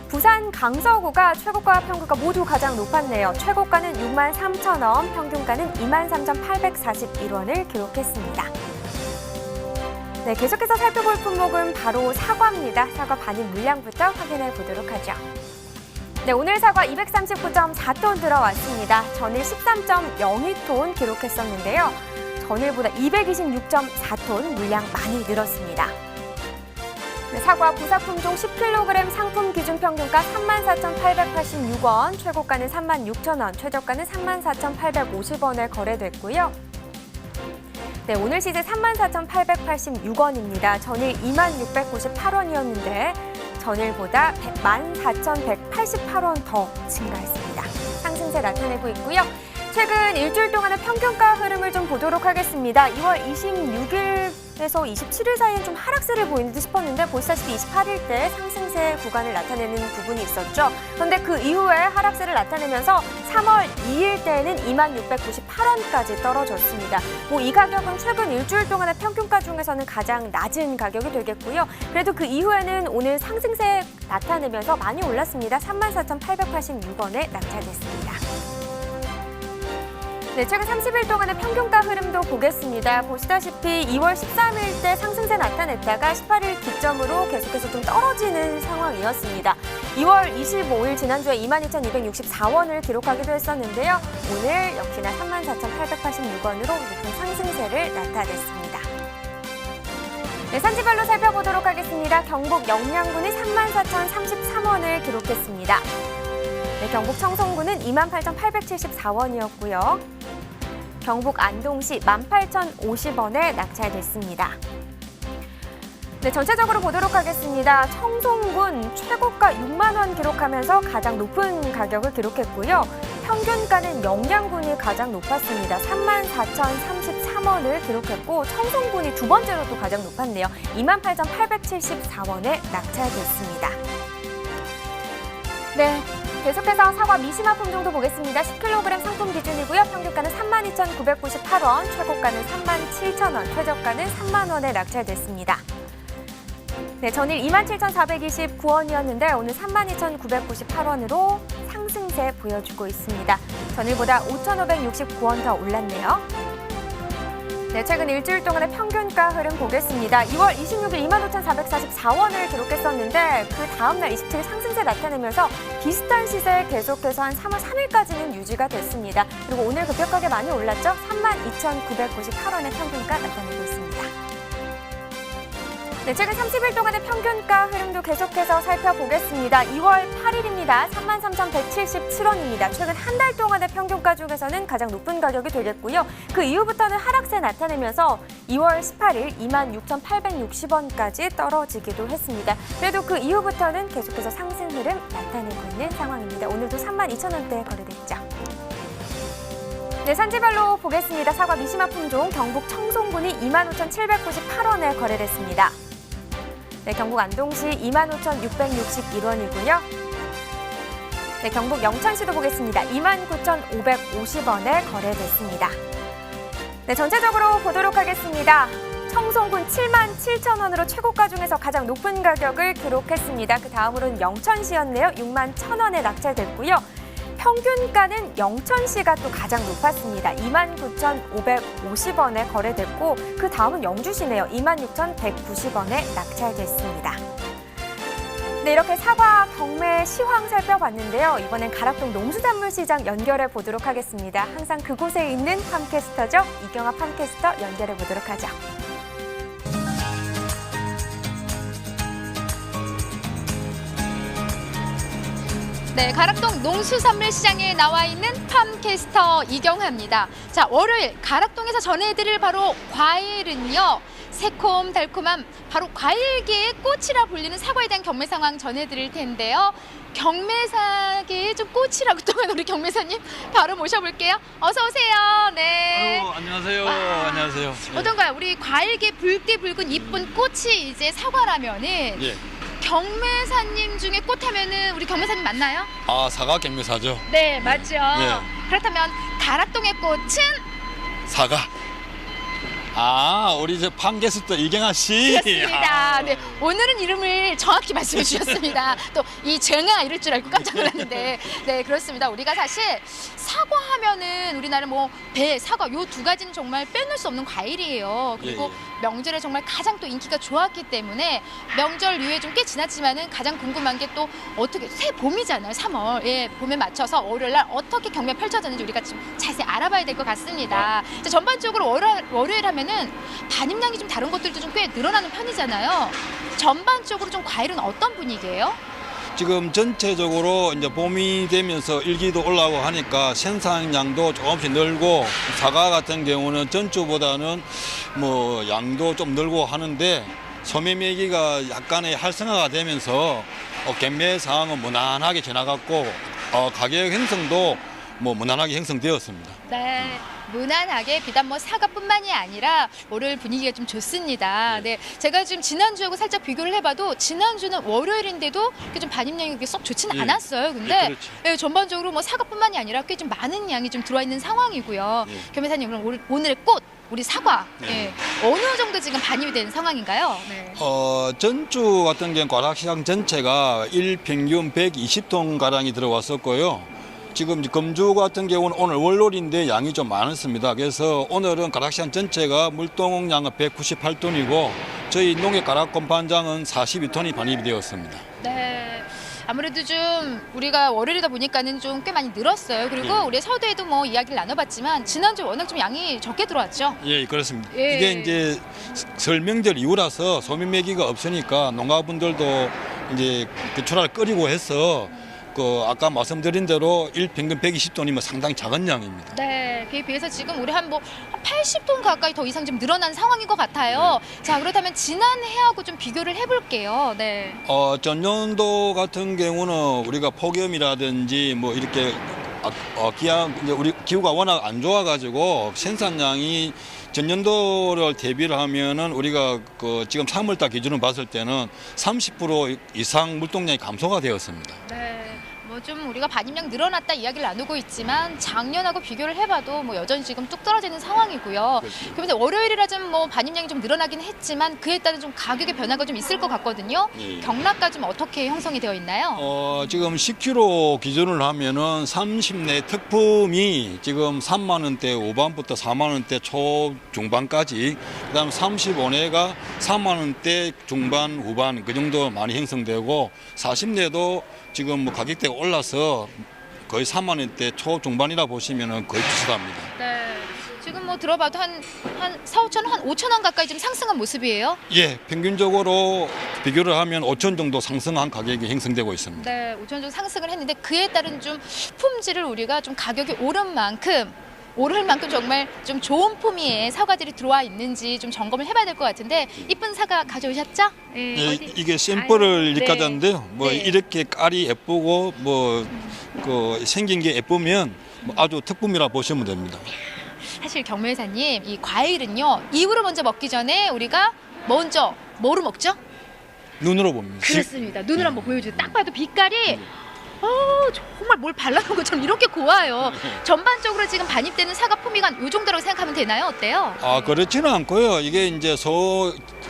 부산 강서구가 최고가와 평균가 모두 가장 높았네요. 최고가는 63,000원, 평균가는 23,841원을 기록했습니다. 네, 계속해서 살펴볼 품목은 바로 사과입니다. 사과 반입 물량부터 확인해 보도록 하죠. 네, 오늘 사과 239.4톤 들어왔습니다. 전일 13.02톤 기록했었는데요. 전일보다 226.4톤 물량 많이 늘었습니다. 네, 사과 부사품종 10kg 상품 기준 평균가 34,886원, 최고가는 36,000원, 최저가는 34,850원에 거래됐고요. 네, 오늘 시세 34,886원입니다. 전일 26,698원이었는데 전일보다 14,188원 더 증가했습니다. 상승세 나타내고 있고요. 최근 일주일 동안의 평균가 흐름을 좀 보도록 하겠습니다. 2월 26일에서 27일 사이엔 좀 하락세를 보이는 듯 싶었는데 보시다시피 28일 때 상승세 구간을 나타내는 부분이 있었죠. 그런데 그 이후에 하락세를 나타내면서 3월 2일 때에는 2698원까지 떨어졌습니다. 이 가격은 최근 일주일 동안의 평균가 중에서는 가장 낮은 가격이 되겠고요. 그래도 그 이후에는 오늘 상승세 나타내면서 많이 올랐습니다. 34,886원에 낙찰됐습니다. 네, 최근 30일 동안의 평균가 흐름도 보겠습니다. 보시다시피 2월 13일 때 상승세 나타냈다가 18일 기점으로 계속해서 좀 떨어지는 상황이었습니다. 2월 25일 지난주에 22,264원을 기록하기도 했었는데요. 오늘 역시나 34,886원으로 높은 상승세를 나타냈습니다. 네, 산지별로 살펴보도록 하겠습니다. 경북 영양군이 34,033원을 기록했습니다. 네, 경북 청송군은 28,874원이었고요. 경북 안동시 18,050원에 낙찰됐습니다. 네, 전체적으로 보도록 하겠습니다. 청송군 최고가 6만 원 기록하면서 가장 높은 가격을 기록했고요. 평균가는 영양군이 가장 높았습니다. 34,033원을 기록했고 청송군이 두 번째로도 가장 높았네요. 28,874원에 낙찰됐습니다. 네. 계속해서 사과 미시마 품종도 보겠습니다. 10kg 상품 기준이고요. 평균가는 32,998원, 최고가는 37,000원, 최저가는 3만 원에 낙찰됐습니다. 네, 전일 27,429원이었는데 오늘 32,998원으로 상승세 보여주고 있습니다. 전일보다 5,569원 더 올랐네요. 네, 최근 일주일 동안의 평균가 흐름 보겠습니다. 2월 26일 25,444원을 기록했었는데 그 다음날 27일 상승세 나타내면서 비슷한 시세 계속해서 한 3월 3일까지는 유지가 됐습니다. 그리고 오늘 급격하게 많이 올랐죠? 32,998원의 평균가 나타내고 있습니다. 네, 최근 30일 동안의 평균가 흐름도 계속해서 살펴보겠습니다. 2월 8일입니다. 33,177원입니다. 최근 한 달 동안의 평균가 중에서는 가장 높은 가격이 되겠고요. 그 이후부터는 하락세 나타내면서 2월 18일 26,860원까지 떨어지기도 했습니다. 그래도 그 이후부터는 계속해서 상승 흐름 나타내고 있는 상황입니다. 오늘도 32,000원대에 거래됐죠. 네, 산지별로 보겠습니다. 사과 미시마 품종 경북 청송군이 25,798원에 거래됐습니다. 네, 경북 안동시 25,661원이고요. 네, 경북 영천시도 보겠습니다. 29,550원에 거래됐습니다. 네, 전체적으로 보도록 하겠습니다. 청송군 77,000원으로 최고가 중에서 가장 높은 가격을 기록했습니다. 그 다음으로는 영천시였네요. 61,000원에 낙찰됐고요. 평균가는 영천시가 또 가장 높았습니다. 29,550원에 거래됐고 그 다음은 영주시네요. 26,190원에 낙찰됐습니다. 네, 이렇게 사과 경매 시황 살펴봤는데요. 이번엔 가락동 농수산물시장 연결해 보도록 하겠습니다. 항상 그곳에 있는 팜캐스터죠. 이경아 팜캐스터 연결해 보도록 하죠. 네, 가락동 농수산물시장에 나와 있는 팜캐스터 이경아입니다. 자, 월요일 가락동에서 전해드릴 바로 과일은요. 새콤달콤한 바로 과일계의 꽃이라 불리는 사과에 대한 경매 상황 전해드릴 텐데요. 경매사계의 좀 꽃이라고 통한 우리 경매사님 바로 모셔볼게요. 어서 오세요. 네. 아유, 안녕하세요. 안녕하세요. 어떤가요? 우리 과일계 붉게 붉은 이쁜 꽃이 이제 사과라면은 예. 경매사님 중에 꽃 하면은 우리 경매사님 맞나요? 아, 사과 경매사죠. 네, 맞죠. 예. 그렇다면 가락동의 꽃은 사과. 아, 우리 저 팜캐스터 이경아 씨. 그렇습니다. 네, 오늘은 이름을 정확히 말씀해 주셨습니다. 또 이 정아 이럴 줄 알고 깜짝 놀랐는데, 네, 그렇습니다. 우리가 사실 사과하면은 우리나라 뭐 배, 사과 요 두 가지는 정말 빼놓을 수 없는 과일이에요. 그리고 명절에 정말 가장 또 인기가 좋았기 때문에 명절 이후에 좀 꽤 지났지만은 가장 궁금한 게 또 어떻게 새 봄이잖아요. 3월. 예, 봄에 맞춰서 월요일 날 어떻게 경매 펼쳐졌는지 우리가 좀 자세히 알아봐야 될 것 같습니다. 자, 전반적으로 월요일 하면은 반입량이 좀 다른 것들도 좀 꽤 늘어나는 편이잖아요. 전반적으로 좀 과일은 어떤 분위기예요? 지금 전체적으로 이제 봄이 되면서 일기도 올라오고 하니까 생산량도 조금씩 늘고 사과 같은 경우는 전주보다는 뭐 양도 좀 늘고 하는데 소매매기가 약간의 활성화가 되면서 경매 상황은 무난하게 지나갔고 가격 형성도 뭐 무난하게 형성되었습니다. 네, 무난하게 비단 뭐 사과뿐만이 아니라 월요일 분위기가 좀 좋습니다. 네, 제가 지금 지난주하고 살짝 비교를 해봐도 지난주는 월요일인데도 좀 반입량이 그렇게 썩 좋지는 않았어요. 근데 예, 전반적으로 뭐 사과뿐만이 아니라 꽤 좀 많은 양이 좀 들어와 있는 상황이고요. 겸회사님, 그럼 오늘의 꽃 우리 사과 예, 어느 정도 지금 반입이 된 상황인가요? 네. 전주 같은 경우는 과락시장 전체가 일평균 120톤 가량이 들어왔었고요. 지금 금주 같은 경우는 오늘 월요일인데 양이 좀 많았습니다. 그래서 오늘은 가락시장 전체가 물동량은 198톤이고 저희 농협 가락 공판장은 42톤이 반입이 되었습니다. 네. 아무래도 좀 우리가 월요일이다 보니까는 좀 꽤 많이 늘었어요. 그리고 우리 서두에도 뭐 이야기를 나눠봤지만 지난주 워낙 좀 양이 적게 들어왔죠. 예, 그렇습니다. 예. 이게 이제 설 명절 이후라서 소면 매기가 없으니까 농가분들도 이제 그 출하를 끓이고 해서 그 아까 말씀드린 대로 일평균 120톤이면 상당히 작은 양입니다. 네, 그에 비해서 지금 우리 한 80톤 가까이 더 이상 좀 늘어난 상황인 것 같아요. 자, 그렇다면 지난해하고 좀 비교를 해볼게요. 네. 전년도 같은 경우는 우리가 폭염이라든지 뭐 이렇게 우리 기후가 워낙 안 좋아가지고 생산량이 전년도를 대비를 하면은 우리가 그 지금 3월달 기준으로 봤을 때는 30% 이상 물동량이 감소가 되었습니다. 네. 뭐 좀 우리가 반입량 늘어났다 이야기를 나누고 있지만 작년하고 비교를 해봐도 뭐 여전히 지금 뚝 떨어지는 상황이고요. 그런데 월요일이라 좀 뭐 반입량이 좀 늘어나긴 했지만 그에 따른 좀 가격의 변화가 좀 있을 것 같거든요. 경락가 좀 어떻게 형성이 되어 있나요? 지금 10kg 기준을 하면은 30내 특품이 지금 3만 원대 후반부터 4만 원대 초중반까지, 그다음 35내가 4만 원대 중반 후반 그 정도 많이 형성되고 40내도 지금 뭐 가격대가 올라서 거의 3만 원대 초중반이라 보시면은 거의 비슷합니다. 네. 지금 뭐 들어봐도 한 4, 5천 원, 한 5천 원 가까이 좀 상승한 모습이에요. 예, 평균적으로 비교를 하면 5천 정도 상승한 가격이 형성되고 있습니다. 네, 5천 정도 상승을 했는데 그에 따른 좀 품질을 우리가 좀 가격이 오를 만큼 정말 좀 좋은 품위의 사과들이 들어와 있는지 좀 점검을 해봐야 될 것 같은데 이쁜 사과 가져오셨죠? 네, 이게 샘플을 이렇게 가져왔는데요. 뭐 이렇게 깔이 예쁘고 뭐 그 생긴 게 예쁘면 뭐 아주 특품이라 보시면 됩니다. 사실 경매사님, 이 과일은요 입으로 먼저 먹기 전에 우리가 먼저 뭐로 먹죠? 눈으로 봅니다. 그렇습니다. 눈으로 한번 보여주세요. 딱 봐도 빛깔이 정말 뭘 발라놓은 것처럼 이렇게 고와요. 전반적으로 지금 반입되는 사과 품위가 이 정도라고 생각하면 되나요? 어때요? 그렇지는 않고요. 이게 이제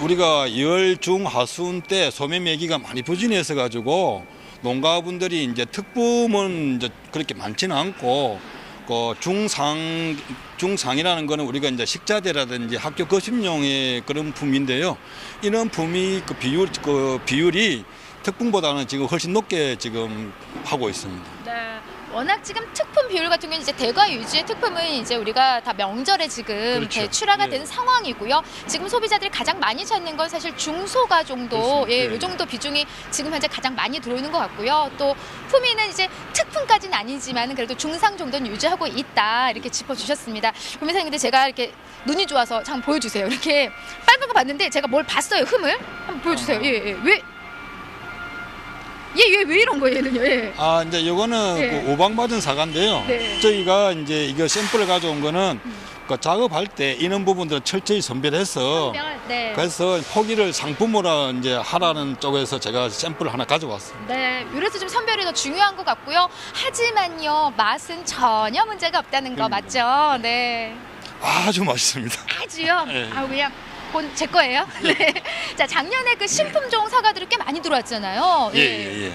우리가 열, 중, 하순 때 소매 매기가 많이 부진해서 가지고 농가분들이 이제 특품은 이제 그렇게 많지는 않고 그 중상이라는 거는 우리가 이제 식자재라든지 학교 거심용의 그런 품인데요. 이런 품이 그 비율이 특품보다는 지금 훨씬 높게 지금 하고 있습니다. 네. 워낙 지금 특품 비율 같은 경우는 이제 대과 유지의 특품은 이제 우리가 다 명절에 지금 대출하가 되는 상황이고요. 지금 소비자들이 가장 많이 찾는 건 사실 중소가 정도, 이 정도 비중이 지금 현재 가장 많이 들어오는 것 같고요. 또 품위는 이제 특품까지는 아니지만 그래도 중상 정도는 유지하고 있다 이렇게 짚어주셨습니다. 구매사님, 근데 제가 이렇게 눈이 좋아서 잠깐 보여주세요. 이렇게 빨간 거 봤는데 제가 뭘 봤어요, 흠을 한번 보여주세요. 왜 이런 거예요, 얘는요? 예. 이제 이거는 그 오방받은 사과인데요. 저희가 이제 이거 샘플을 가져온 거는 그 작업할 때 이런 부분들을 철저히 선별해서 그래서 포기를 상품으로 이제 하라는 쪽에서 제가 샘플을 하나 가져왔습니다. 네, 이래서 좀 선별이 더 중요한 것 같고요. 하지만요, 맛은 전혀 문제가 없다는 거 맞죠? 네. 아주 맛있습니다. 아주요? 네. 그냥 제 거예요? 네. 자, 작년에 그 신품종 사과들이 꽤 많이 들어왔잖아요. 예.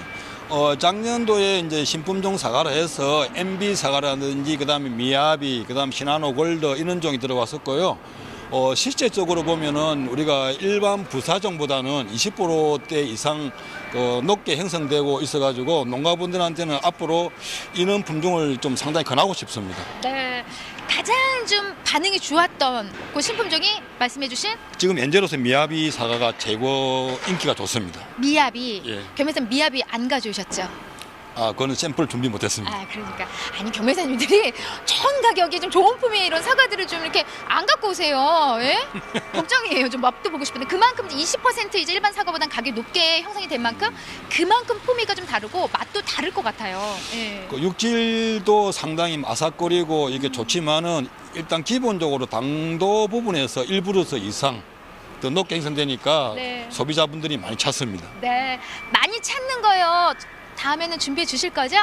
작년도에 이제 신품종 사과를 해서 MB 사과라든지 그다음에 미야비, 그다음 시나노 골드 이런 종이 들어왔었고요. 실제적으로 보면은 우리가 일반 부사종보다는 20%대 이상 높게 형성되고 있어가지고 농가분들한테는 앞으로 이런 품종을 좀 상당히 권하고 싶습니다. 네. 가장 좀 반응이 좋았던 그 신품종이 말씀해주신? 지금 현재로서 미야비 사과가 최고 인기가 좋습니다. 미야비. 겸해서 미야비 안 가져오셨죠? 그거는 샘플 준비 못했습니다. 그러니까 아니 경매사님들이 좋은 가격에 좀 좋은 품의 이런 사과들을 좀 이렇게 안 갖고 오세요. 예? 걱정이에요. 좀 맛도 보고 싶은데 그만큼 이제 20% 이제 일반 사과보단 가격이 높게 형성이 된 만큼 그만큼 품위가 좀 다르고 맛도 다를 것 같아요. 예. 그 육질도 상당히 아삭거리고 이게 좋지만은 일단 기본적으로 당도 부분에서 1%에서 이상 더 높게 형성되니까 네. 소비자분들이 많이 찾습니다. 네, 많이 찾는 거요. 다음에는 준비해 주실 거죠?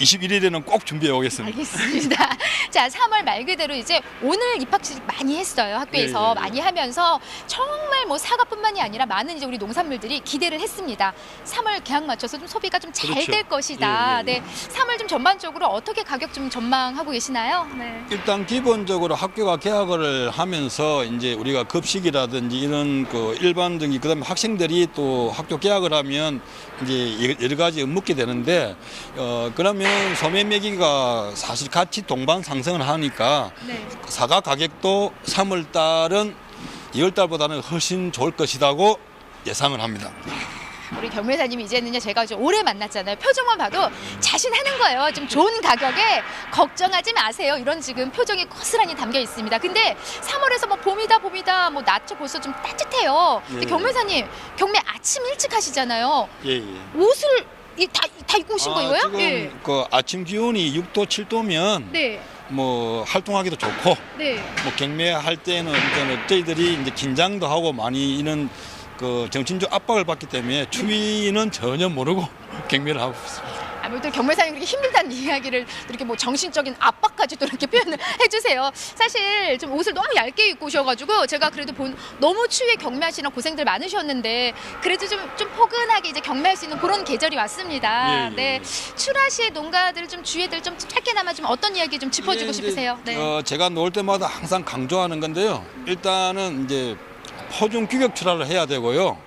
21일에는 꼭 준비해 오겠습니다. 알겠습니다. 자, 3월 말 그대로 이제 오늘 입학식 많이 했어요. 학교에서 예. 많이 하면서 정말 뭐 사과뿐만이 아니라 많은 이제 우리 농산물들이 기대를 했습니다. 3월 개학 맞춰서 좀 소비가 좀 잘 될 그렇죠. 것이다. 네, 3월 좀 전반적으로 어떻게 가격 좀 전망하고 계시나요? 네. 일단 기본적으로 학교가 개학을 하면서 이제 우리가 급식이라든지 이런 그 일반적인 그다음에 학생들이 또 학교 개학을 하면 이제 여러 가지 묻게 되는데 그러면 소매 매기가 사실 같이 동반 상승을 하니까 네. 사과 가격도 3월 달은 2월 달보다는 훨씬 좋을 것이라고 예상을 합니다. 우리 경매사님이 이제는요 제가 이제 오래 만났잖아요. 표정만 봐도 자신하는 거예요. 좀 좋은 가격에 걱정하지 마세요. 이런 지금 표정이 고스란히 담겨 있습니다. 근데 3월에서 뭐 봄이다 뭐 낮죠 벌써 좀 따뜻해요. 근데 예. 경매사님 경매 아침 일찍 하시잖아요. 예. 옷을 다 입고 오신 거예요? 지금 예. 그 아침 기온이 6도, 7도면 네. 뭐 활동하기도 좋고 네. 뭐 경매할 때는 저희들이 이제 긴장도 하고 많이 이런 그 정신적 압박을 받기 때문에 추위는 전혀 모르고 경매를 하고 있습니다. 아무래도 경매사님 그렇게 힘들다는 이야기를 이렇게 뭐 정신적인 압박까지도 이렇게 표현을 해주세요. 사실 좀 옷을 너무 얇게 입고 오셔가지고 제가 그래도 너무 추위에 경매하시느라 고생들 많으셨는데 그래도 좀 포근하게 이제 경매할 수 있는 그런 계절이 왔습니다. 예. 네, 출하시의 농가들 좀 주의들 좀 짧게나마 좀 어떤 이야기 좀 짚어주고 이게 싶으세요? 네. 제가 놓을 때마다 항상 강조하는 건데요. 일단은 이제 포중 규격 출하를 해야 되고요.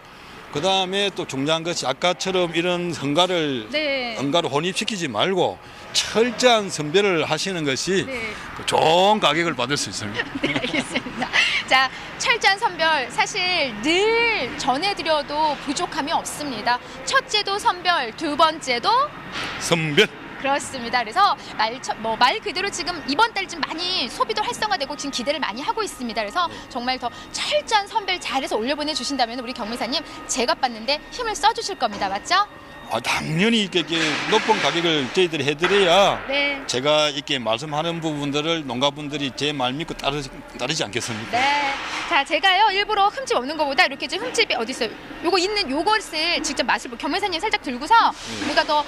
그 다음에 또 중요한 것이 아까처럼 이런 성가를 네. 응가로 혼입시키지 말고 철저한 선별을 하시는 것이 네. 좋은 가격을 받을 수 있습니다. 네, 알겠습니다. 자, 철저한 선별 사실 늘 전해드려도 부족함이 없습니다. 첫째도 선별, 두 번째도 선별. 그렇습니다. 그래서 말 그대로 지금 이번 달 좀 많이 소비도 활성화되고 지금 기대를 많이 하고 있습니다. 그래서 정말 더 철저한 선별 잘해서 올려보내 주신다면 우리 경매사님 제가 봤는데 힘을 써주실 겁니다. 맞죠? 당연히 이렇게 높은 가격을 저희들이 해드려야 네. 제가 이렇게 말씀하는 부분들을 농가분들이 제 말 믿고 따르지 않겠습니까? 네. 자, 제가요 일부러 흠집 없는 것보다 이렇게 좀 흠집이 어디 있어요? 요거 있는 요것을 직접 맛을 경매사님 살짝 들고서 우리가 더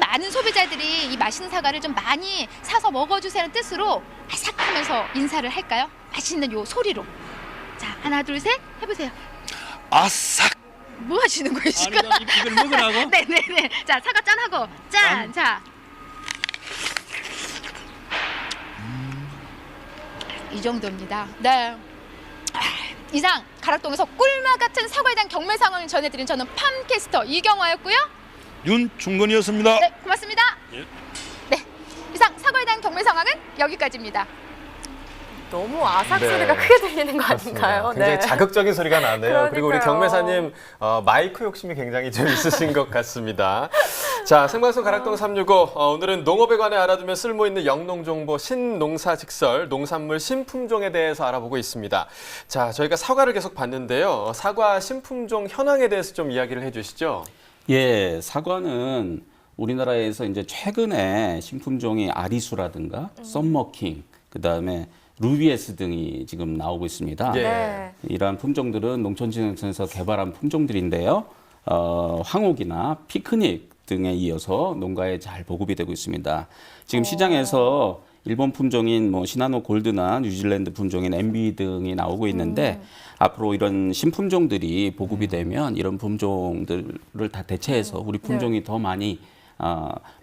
많은 소비자들이 이 맛있는 사과를 좀 많이 사서 먹어주세요는 뜻으로 아삭하면서 인사를 할까요? 맛있는 요 소리로. 자, 하나 둘 셋 해보세요. 아삭. 뭐 하시는 거예요 지금? 아니, 이걸 먹으라고? 네네네. 자, 사과 짠하고 짠. 자. 이 정도입니다. 네. 이상 가락동에서 꿀맛 같은 사과에 대한 경매 상황을 전해드린 저는 팜캐스터 이경화였고요. 윤충건이었습니다. 네, 고맙습니다. 예. 네, 이상 사과에 대한 경매 상황은 여기까지입니다. 너무 아삭 네. 소리가 크게 들리는 거 아닌가요? 굉장히 자극적인 소리가 나네요. 그리고 우리 그러니까요. 경매사님 마이크 욕심이 굉장히 좀 있으신 것 같습니다. 자, 생방송 가락동 365 오늘은 농업에 관해 알아두면 쓸모있는 영농정보 신농사직설 농산물 신품종에 대해서 알아보고 있습니다. 자, 저희가 사과를 계속 봤는데요. 사과 신품종 현황에 대해서 좀 이야기를 해주시죠. 예, 사과는 우리나라에서 이제 최근에 신품종이 아리수라든가 썸머킹, 그다음에 루비에스 등이 지금 나오고 있습니다. 예. 네. 이러한 품종들은 농촌진흥청에서 개발한 품종들인데요. 황옥이나 피크닉 등에 이어서 농가에 잘 보급이 되고 있습니다. 지금 시장에서 일본 품종인 뭐 시나노 골드나 뉴질랜드 품종인 MB 등이 나오고 있는데 앞으로 이런 신품종들이 보급이 되면 이런 품종들을 다 대체해서 우리 품종이 더 많이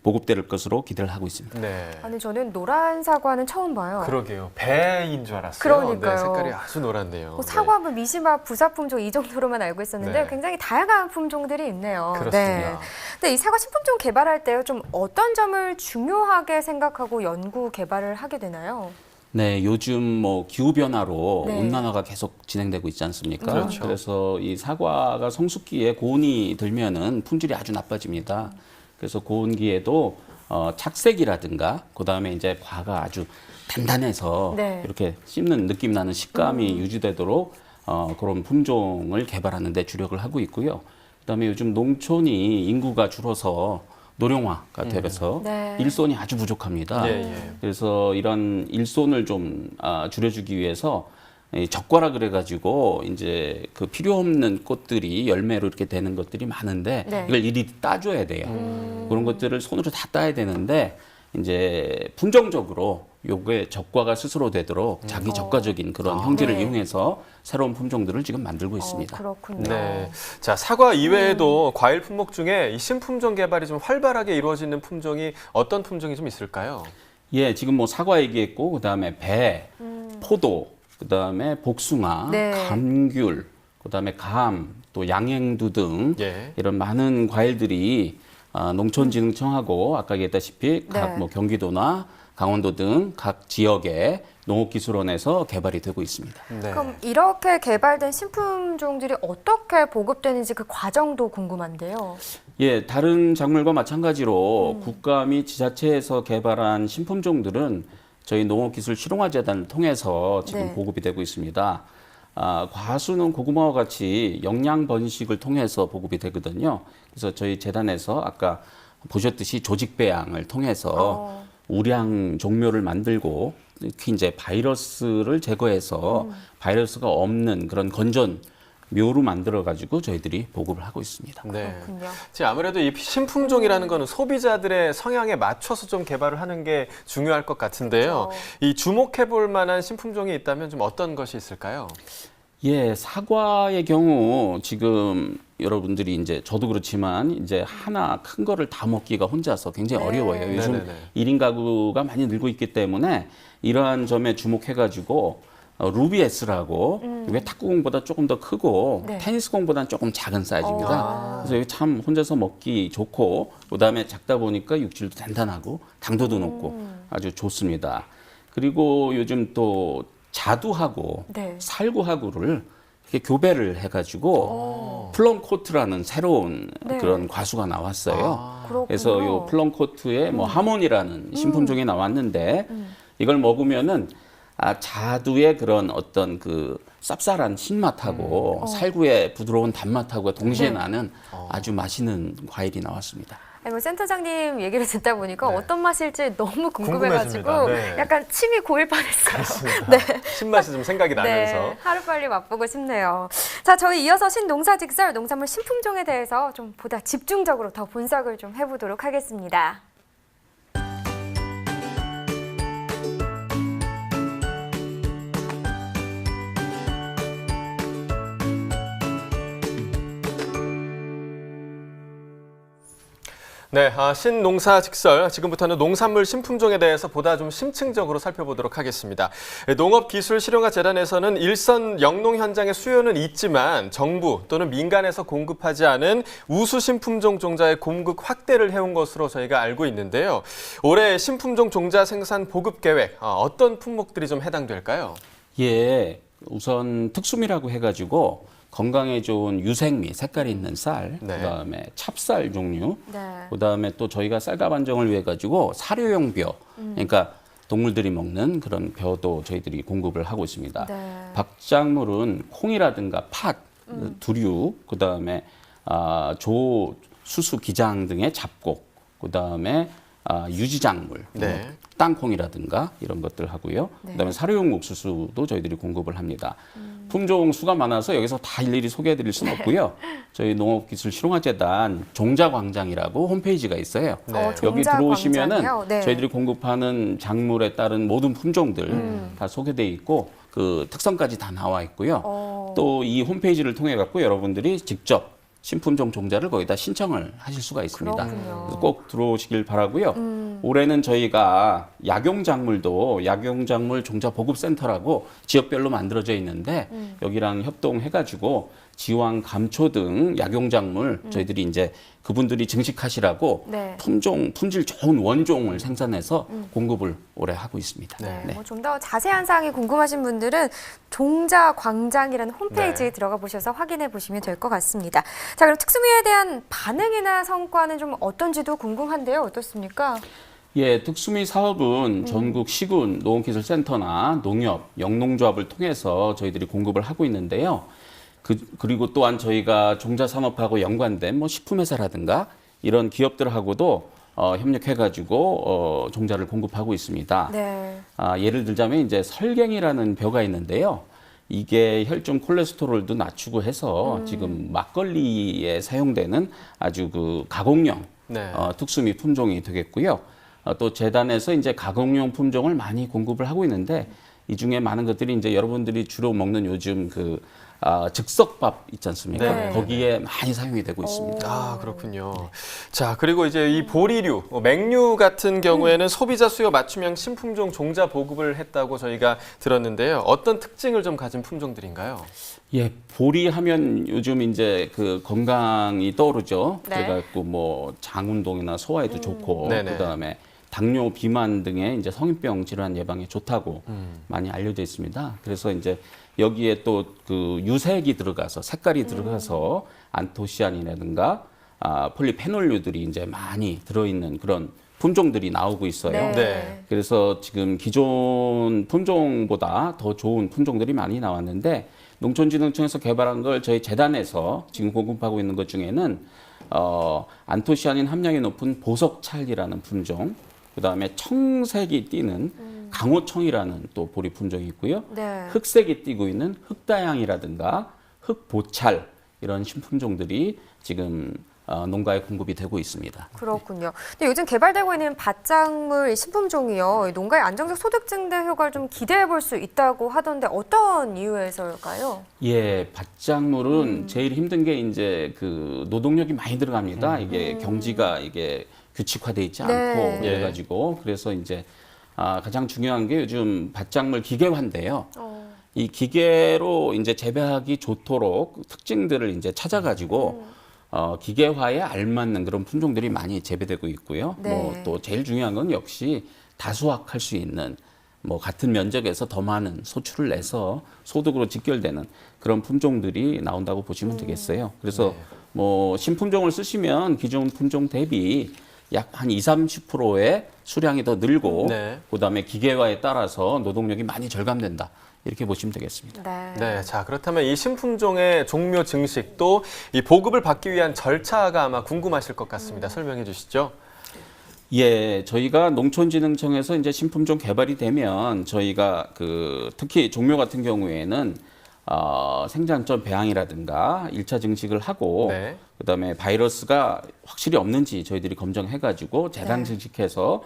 보급될 것으로 기대를 하고 있습니다. 네. 아니 저는 노란 사과는 처음 봐요. 그러게요. 배인 줄 알았어요. 그러니까요. 네, 색깔이 아주 노랗네요. 뭐 사과물, 미시마, 부사 품종 이 정도로만 알고 있었는데 네. 굉장히 다양한 품종들이 있네요. 그렇습니다. 근데 이 사과 신품종 개발할 때요, 좀 어떤 점을 중요하게 생각하고 연구 개발을 하게 되나요? 네, 요즘 뭐 기후 변화로 네. 온난화가 계속 진행되고 있지 않습니까? 그렇죠. 그래서 이 사과가 성숙기에 고온이 들면은 품질이 아주 나빠집니다. 그래서 고온기에도 착색이라든가 그다음에 이제 과가 아주 단단해서 네. 이렇게 씹는 느낌 나는 식감이 유지되도록 그런 품종을 개발하는 데 주력을 하고 있고요. 그다음에 요즘 농촌이 인구가 줄어서 노령화가 되면서 네. 일손이 아주 부족합니다. 그래서 이런 일손을 좀 줄여주기 위해서 이 적과라 그래가지고 이제 그 필요 없는 꽃들이 열매로 이렇게 되는 것들이 많은데 네. 이걸 일일이 따줘야 돼요. 그런 것들을 손으로 다 따야 되는데 이제 품종적으로 요게 적과가 스스로 되도록 자기 적과적인 그런 형질을 네. 이용해서 새로운 품종들을 지금 만들고 있습니다. 그렇군요. 네. 자, 사과 이외에도 과일 품목 중에 이 신품종 개발이 좀 활발하게 이루어지는 품종이 어떤 품종이 좀 있을까요? 예, 지금 뭐 사과 얘기했고 그다음에 배, 포도, 그다음에 복숭아, 네. 감귤, 그다음에 감, 또 양행두 등 예. 이런 많은 과일들이 농촌진흥청하고 아까 얘기했다시피 각 네. 뭐 경기도나 강원도 등 각 지역의 농업기술원에서 개발이 되고 있습니다. 네. 그럼 이렇게 개발된 신품종들이 어떻게 보급되는지 그 과정도 궁금한데요. 예, 다른 작물과 마찬가지로 국가 및 지자체에서 개발한 신품종들은 저희 농업기술실용화재단을 통해서 지금 네. 보급이 되고 있습니다. 과수는 고구마와 같이 영양 번식을 통해서 보급이 되거든요. 그래서 저희 재단에서 아까 보셨듯이 조직 배양을 통해서 우량 종묘를 만들고 특히 이제 바이러스를 제거해서 바이러스가 없는 그런 건전 묘로 만들어 가지고 저희들이 보급을 하고 있습니다. 네. 그렇군요. 지금 아무래도 이 신품종이라는 거는 소비자들의 성향에 맞춰서 좀 개발을 하는 게 중요할 것 같은데요. 이 주목해 볼 만한 신품종이 있다면 좀 어떤 것이 있을까요? 예, 사과의 경우 지금 여러분들이 이제 저도 그렇지만 이제 하나 큰 거를 다 먹기가 혼자서 굉장히 어려워요. 요즘 네네네. 1인 가구가 많이 늘고 있기 때문에 이러한 점에 주목해 가지고 루비에스라고 이게 탁구공보다 조금 더 크고 네. 테니스공보다는 조금 작은 사이즈입니다. 그래서 이게 참 혼자서 먹기 좋고 그다음에 작다 보니까 육질도 단단하고 당도도 높고 아주 좋습니다. 그리고 요즘 또 자두하고 네. 살구하고를 이렇게 교배를 해가지고 플럼코트라는 새로운 네. 그런 과수가 나왔어요. 그렇군요. 그래서 요 플럼코트에 뭐 하몬이라는 신품종이 나왔는데 이걸 먹으면은 자두의 그런 어떤 그 쌉쌀한 신맛하고 살구의 부드러운 단맛하고 동시에 네. 나는 아주 맛있는 과일이 나왔습니다. 아니, 센터장님 얘기를 듣다 보니까 네. 어떤 맛일지 너무 궁금해가지고 궁금해집니다. 네. 약간 침이 고일 뻔했어요. 네. 신맛이 좀 생각이 나면서. 네, 하루빨리 맛보고 싶네요. 자, 저희 이어서 신농사직설 농산물 신품종에 대해서 좀 보다 집중적으로 더 분석을 좀 해보도록 하겠습니다. 네, 신농사직설 지금부터는 농산물 신품종에 대해서 보다 좀 심층적으로 살펴보도록 하겠습니다. 농업기술실용화재단에서는 일선 영농 현장의 수요는 있지만 정부 또는 민간에서 공급하지 않은 우수 신품종 종자의 공급 확대를 해온 것으로 저희가 알고 있는데요. 올해 신품종 종자 생산 보급 계획 어떤 품목들이 좀 해당될까요? 예, 우선 특수미라고 해가지고 건강에 좋은 유생미, 색깔이 있는 쌀, 네. 그다음에 찹쌀 종류, 네. 그다음에 또 저희가 쌀값 안정을 위해 가지고 사료용 벼, 그러니까 동물들이 먹는 그런 벼도 저희들이 공급을 하고 있습니다. 네. 박작물은 콩이라든가 팥, 두류, 그다음에 조, 수수, 기장 등의 잡곡, 그다음에 유지작물, 네. 뭐 땅콩이라든가 이런 것들 하고요. 네. 그다음에 사료용 옥수수도 저희들이 공급을 합니다. 품종 수가 많아서 여기서 다 일일이 소개해드릴 수는 없고요. 저희 농업기술실용화재단 종자광장이라고 홈페이지가 있어요. 네. 여기 들어오시면은 종자광장이요? 네. 저희들이 공급하는 작물에 따른 모든 품종들 다 소개돼 있고 그 특성까지 다 나와 있고요. 또 이 홈페이지를 통해 갖고 여러분들이 직접 신품종 종자를 거기다 신청을 하실 수가 있습니다. 그렇군요. 그래서 꼭 들어오시길 바라고요. 올해는 저희가 약용작물도 약용작물 종자 보급센터라고 지역별로 만들어져 있는데 여기랑 협동해가지고 지황, 감초 등 약용작물 저희들이 이제 그분들이 증식하시라고 네. 품질 좋은 원종을 생산해서 공급을 올해 하고 있습니다. 네. 뭐 좀 더 자세한 사항이 궁금하신 분들은 종자광장이라는 홈페이지에 들어가 보셔서 확인해 보시면 될 것 같습니다. 자, 그럼 특수미에 대한 반응이나 성과는 좀 어떤지도 궁금한데요. 어떻습니까? 예, 특수미 사업은 전국 시군 농업기술센터나 농협, 영농조합을 통해서 저희들이 공급을 하고 있는데요. 그리고 또한 저희가 종자산업하고 연관된 뭐 식품회사라든가 이런 기업들하고도 협력해가지고 종자를 공급하고 있습니다. 네. 예를 들자면 이제 설갱이라는 벼가 있는데요. 이게 혈중 콜레스테롤도 낮추고 해서 지금 막걸리에 사용되는 아주 그 가공용 특수미 품종이 되겠고요. 또 재단에서 이제 가공용 품종을 많이 공급을 하고 있는데 이 중에 많은 것들이 이제 여러분들이 주로 먹는 요즘 그 즉석밥 있지 않습니까? 네. 거기에 많이 사용이 되고 있습니다. 아, 그렇군요. 자, 그리고 이제 이 보리류, 맹류 같은 경우에는 소비자 수요 맞춤형 신품종 종자 보급을 했다고 저희가 들었는데요. 어떤 특징을 좀 가진 품종들인가요? 예, 보리 하면 요즘 이제 그 건강이 떠오르죠. 네. 그래갖고 뭐 장운동이나 소화에도 좋고, 네네. 그다음에 당뇨, 비만 등의 이제 성인병 질환 예방에 좋다고 많이 알려져 있습니다. 그래서 이제 여기에 또 그 유색이 들어가서 색깔이 들어가서 안토시아닌이라든가 폴리페놀류들이 이제 많이 들어있는 그런 품종들이 나오고 있어요. 네. 그래서 지금 기존 품종보다 더 좋은 품종들이 많이 나왔는데 농촌진흥청에서 개발한 걸 저희 재단에서 지금 공급하고 있는 것 중에는 안토시아닌 함량이 높은 보석찰이라는 품종, 그다음에 청색이 띄는 강호청이라는 또 보리 품종이 있고요. 네. 흑색이 띄고 있는 흑다양이라든가 흑보찰 이런 신품종들이 지금 농가에 공급이 되고 있습니다. 그렇군요. 근데 요즘 개발되고 있는 밭작물 신품종이요. 농가의 안정적 소득 증대 효과를 좀 기대해 볼 수 있다고 하던데 어떤 이유에서일까요? 예, 밭작물은 제일 힘든 게 이제 그 노동력이 많이 들어갑니다. 이게 경지가 이게 규칙화돼 있지 않고 네. 그래가지고 그래서 이제 가장 중요한 게 요즘 밭작물 기계화인데요. 이 기계로 이제 재배하기 좋도록 특징들을 이제 찾아가지고 기계화에 알맞는 그런 품종들이 많이 재배되고 있고요. 네. 뭐 또 제일 중요한 건 역시 다수확할 수 있는 뭐 같은 면적에서 더 많은 소출을 내서 소득으로 직결되는 그런 품종들이 나온다고 보시면 되겠어요. 그래서 뭐 신품종을 쓰시면 기존 품종 대비 약 한 20-30%의 수량이 더 늘고 그다음에 기계화에 따라서 노동력이 많이 절감된다. 이렇게 보시면 되겠습니다. 네, 자 그렇다면 이 신품종의 종묘 증식 또 이 보급을 받기 위한 절차가 아마 궁금하실 것 같습니다. 설명해 주시죠. 예, 저희가 농촌진흥청에서 이제 신품종 개발이 되면 저희가 그 특히 종묘 같은 경우에는 생장점 배양이라든가 1차 증식을 하고 그다음에 바이러스가 확실히 없는지 저희들이 검정해가지고 재단 증식해서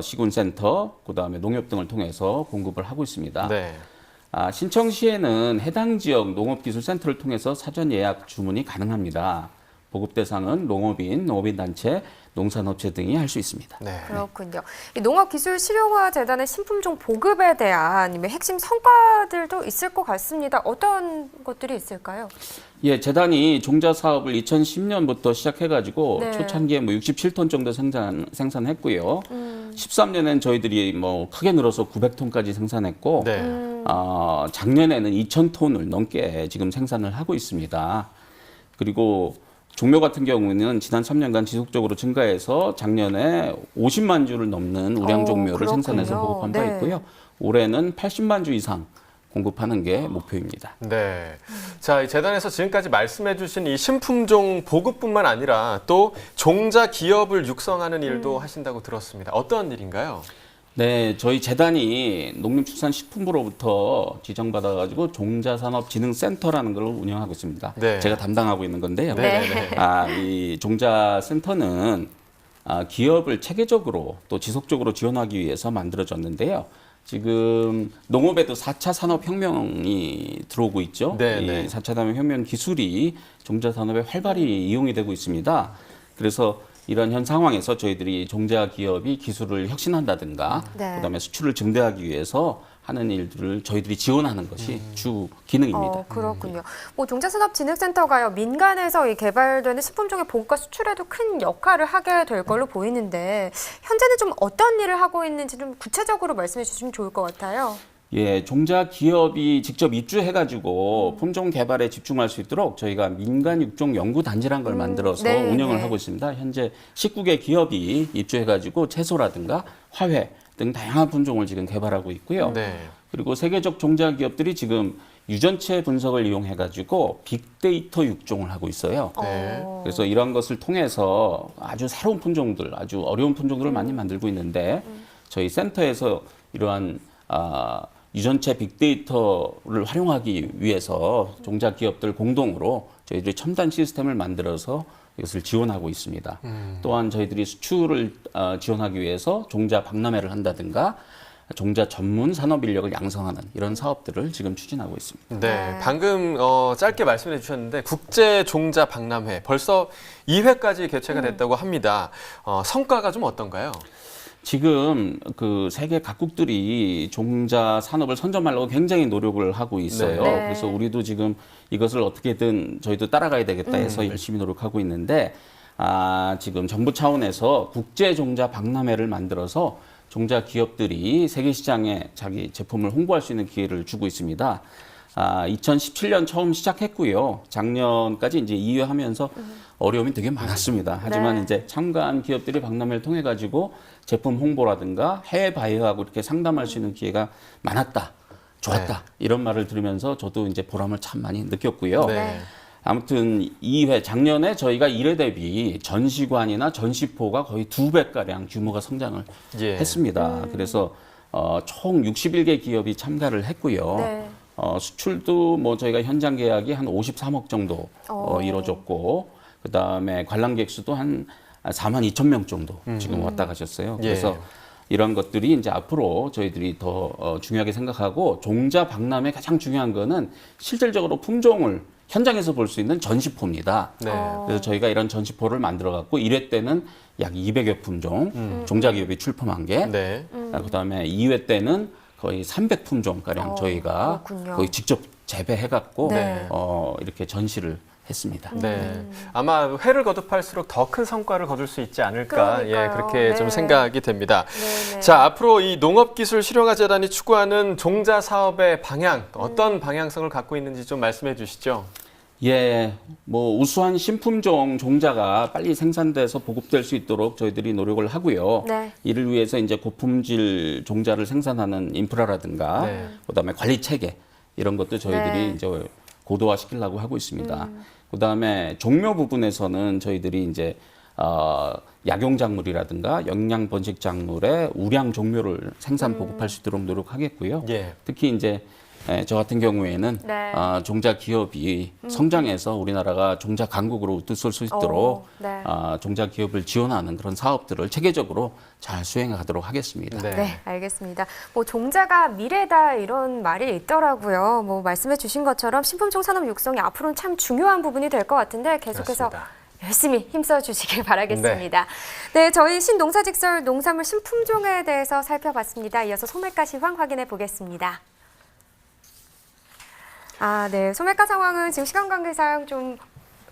시군센터 그다음에 농협 등을 통해서 공급을 하고 있습니다. 신청 시에는 해당 지역 농업기술센터를 통해서 사전 예약 주문이 가능합니다. 보급 대상은 농업인, 농업인단체, 농산업체 등이 할 수 있습니다. 그렇군요. 이 농업기술실용화재단의 신품종 보급에 대한 핵심 성과들도 있을 것 같습니다. 어떤 것들이 있을까요? 예, 재단이 종자 사업을 2010년부터 시작해가지고 초창기에 뭐 67톤 정도 생산했고요. 13년엔 저희들이 뭐 크게 늘어서 900톤까지 생산했고, 작년에는 2,000톤을 넘게 지금 생산을 하고 있습니다. 그리고 종묘 같은 경우는 지난 3년간 지속적으로 증가해서 작년에 50만 주를 넘는 우량 종묘를 생산해서 보급한 바 있고요. 올해는 80만 주 이상 공급하는 게 목표입니다. 네. 자, 이 재단에서 지금까지 말씀해 주신 이 신품종 보급뿐만 아니라 또 종자 기업을 육성하는 일도 하신다고 들었습니다. 어떤 일인가요? 네, 저희 재단이 농림축산식품부로부터 지정받아가지고 종자산업진흥센터라는 걸 운영하고 있습니다. 제가 담당하고 있는 건데요. 이 종자센터는 기업을 체계적으로 또 지속적으로 지원하기 위해서 만들어졌는데요. 지금 농업에도 4차 산업혁명이 들어오고 있죠. 이 4차 산업혁명 기술이 종자산업에 활발히 이용이 되고 있습니다. 그래서 이런 현 상황에서 저희들이 종자 기업이 기술을 혁신한다든가 그다음에 수출을 증대하기 위해서 하는 일들을 저희들이 지원하는 것이 주 기능입니다. 그렇군요. 뭐 종자산업진흥센터가요, 민간에서 이 개발되는 식품종의 보급과 수출에도 큰 역할을 하게 될 걸로 보이는데 현재는 좀 어떤 일을 하고 있는지 좀 구체적으로 말씀해 주시면 좋을 것 같아요. 예, 종자 기업이 직접 입주해가지고 품종 개발에 집중할 수 있도록 저희가 민간 육종 연구 단지라는 걸 만들어서 네, 운영을 네. 하고 있습니다. 현재 19개 기업이 입주해가지고 채소라든가 화훼 등 다양한 품종을 지금 개발하고 있고요. 네. 그리고 세계적 종자 기업들이 지금 유전체 분석을 이용해가지고 빅데이터 육종을 하고 있어요. 네. 그래서 이런 것을 통해서 아주 새로운 품종들, 아주 어려운 품종들을 많이 만들고 있는데 저희 센터에서 이러한 유전체 빅데이터를 활용하기 위해서 종자 기업들 공동으로 저희들이 첨단 시스템을 만들어서 이것을 지원하고 있습니다. 또한 저희들이 수출을 지원하기 위해서 종자 박람회를 한다든가 종자 전문 산업 인력을 양성하는 이런 사업들을 지금 추진하고 있습니다. 네, 방금 짧게 말씀해 주셨는데 국제 종자 박람회 벌써 2회까지 개최가 됐다고 합니다. 성과가 좀 어떤가요? 지금 그 세계 각국들이 종자 산업을 선점하려고 굉장히 노력을 하고 있어요. 네. 그래서 우리도 지금 이것을 어떻게든 저희도 따라가야 되겠다 해서 열심히 노력하고 있는데 지금 정부 차원에서 국제 종자 박람회를 만들어서 종자 기업들이 세계 시장에 자기 제품을 홍보할 수 있는 기회를 주고 있습니다. 2017년 처음 시작했고요. 작년까지 이제 2회 하면서 어려움이 되게 많았습니다. 하지만 네. 이제 참가한 기업들이 박람회를 통해 가지고 제품 홍보라든가 해외 바이어하고 이렇게 상담할 수 있는 기회가 많았다. 좋았다. 이런 말을 들으면서 저도 이제 보람을 참 많이 느꼈고요. 네. 아무튼 2회 작년에 저희가 1회 대비 전시관이나 전시포가 거의 2배가량 규모가 성장을 했습니다. 그래서 총 61개 기업이 참가를 했고요. 네. 수출도 뭐 저희가 현장 계약이 한 53억 정도 이루어졌고 그다음에 관람객 수도 한 4만 2천 명 정도 지금 왔다 가셨어요. 그래서 이런 것들이 이제 앞으로 저희들이 더 중요하게 생각하고 종자 박람회 가장 중요한 거는 실질적으로 품종을 현장에서 볼 수 있는 전시포입니다. 네. 그래서 저희가 이런 전시포를 만들어 갖고 1회 때는 약 200여 품종 종자 기업이 출품한 게 네. 그다음에 2회 때는 거의 300품종 가량 저희가 그렇군요. 거의 직접 재배해 갖고 네. 이렇게 전시를 했습니다. 네. 아마 회를 거듭할수록 더 큰 성과를 거둘 수 있지 않을까. 그러니까요. 그렇게 좀 네. 생각이 됩니다. 네. 자, 앞으로 이 농업기술실용화재단이 추구하는 종자 사업의 방향, 어떤 방향성을 갖고 있는지 좀 말씀해 주시죠. 예, 뭐 우수한 신품종 종자가 빨리 생산돼서 보급될 수 있도록 저희들이 노력을 하고요. 네. 이를 위해서 이제 고품질 종자를 생산하는 인프라라든가 네. 그다음에 관리 체계 이런 것도 저희들이 네. 이제 고도화시키려고 하고 있습니다. 그다음에 종묘 부분에서는 저희들이 이제 약용 작물이라든가 영양 번식 작물의 우량 종묘를 생산 보급할 수 있도록 노력하겠고요. 특히 이제 저 같은 경우에는 네. 종자 기업이 성장해서 우리나라가 종자 강국으로 들어설 수 있도록 네. 종자 기업을 지원하는 그런 사업들을 체계적으로 잘 수행해 가도록 하겠습니다. 네, 알겠습니다. 뭐 종자가 미래다 이런 말이 있더라고요. 뭐 말씀해 주신 것처럼 신품종 산업 육성이 앞으로는 참 중요한 부분이 될 것 같은데 계속해서 그렇습니다. 열심히 힘써 주시길 바라겠습니다. 네, 저희 신농사직설 농산물 신품종에 대해서 살펴봤습니다. 이어서 소매가 시황 확인해 보겠습니다. 네. 소매가 상황은 지금 시간 관계상 좀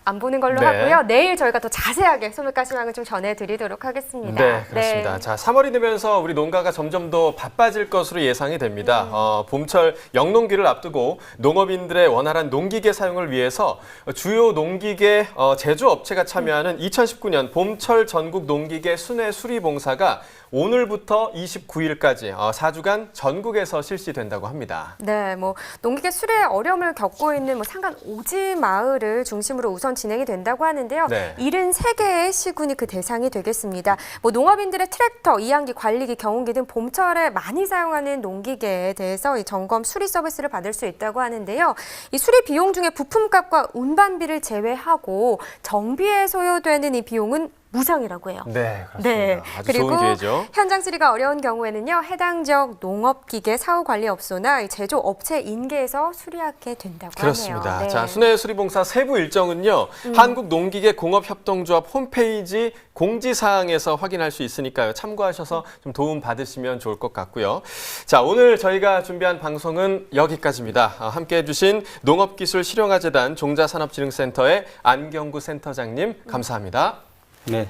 안 보는 걸로 하고요. 내일 저희가 더 자세하게 소매가 시황을 좀 전해드리도록 하겠습니다. 네, 그렇습니다. 자, 3월이 되면서 우리 농가가 점점 더 바빠질 것으로 예상이 됩니다. 봄철 영농기를 앞두고 농업인들의 원활한 농기계 사용을 위해서 주요 농기계 제조업체가 참여하는 2019년 봄철 전국 농기계 순회 수리봉사가 오늘부터 29일까지 4주간 전국에서 실시된다고 합니다. 네, 뭐 농기계 수리에 어려움을 겪고 있는 뭐 산간 오지 마을을 중심으로 우선 진행이 된다고 하는데요. 네. 73개의 시군이 그 대상이 되겠습니다. 뭐 농업인들의 트랙터, 이항기, 관리기, 경운기 등 봄철에 많이 사용하는 농기계에 대해서 이 점검 수리 서비스를 받을 수 있다고 하는데요. 이 수리 비용 중에 부품값과 운반비를 제외하고 정비에 소요되는 이 비용은 무상이라고 해요. 네, 그렇습니다. 네. 아주 그리고 좋은 기회죠. 현장 수리가 어려운 경우에는요, 해당 지역 농업기계 사후관리업소나 제조업체 인계해서 수리하게 된다고 그렇습니다. 하네요. 네. 자, 순회수리봉사 세부 일정은요, 한국농기계공업협동조합 홈페이지 공지사항에서 확인할 수 있으니까요. 참고하셔서 좀 도움 받으시면 좋을 것 같고요. 자, 오늘 저희가 준비한 방송은 여기까지입니다. 함께해 주신 농업기술실용화재단 종자산업진흥센터의 안경구 센터장님 감사합니다. 네.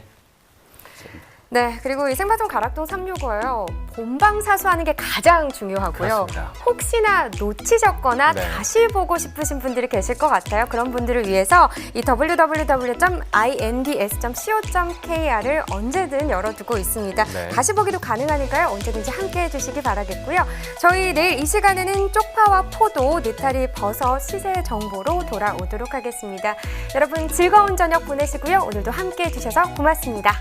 네, 그리고 이 생방송 가락동 365요. 본방사수하는 게 가장 중요하고요. 그렇습니다. 혹시나 놓치셨거나 네. 다시 보고 싶으신 분들이 계실 것 같아요. 그런 분들을 위해서 이 www.inds.co.kr을 언제든 열어두고 있습니다. 네. 다시 보기도 가능하니까요. 언제든지 함께해 주시기 바라겠고요. 저희 내일 이 시간에는 쪽파와 포도, 느타리, 버섯 시세 정보로 돌아오도록 하겠습니다. 여러분 즐거운 저녁 보내시고요. 오늘도 함께해 주셔서 고맙습니다.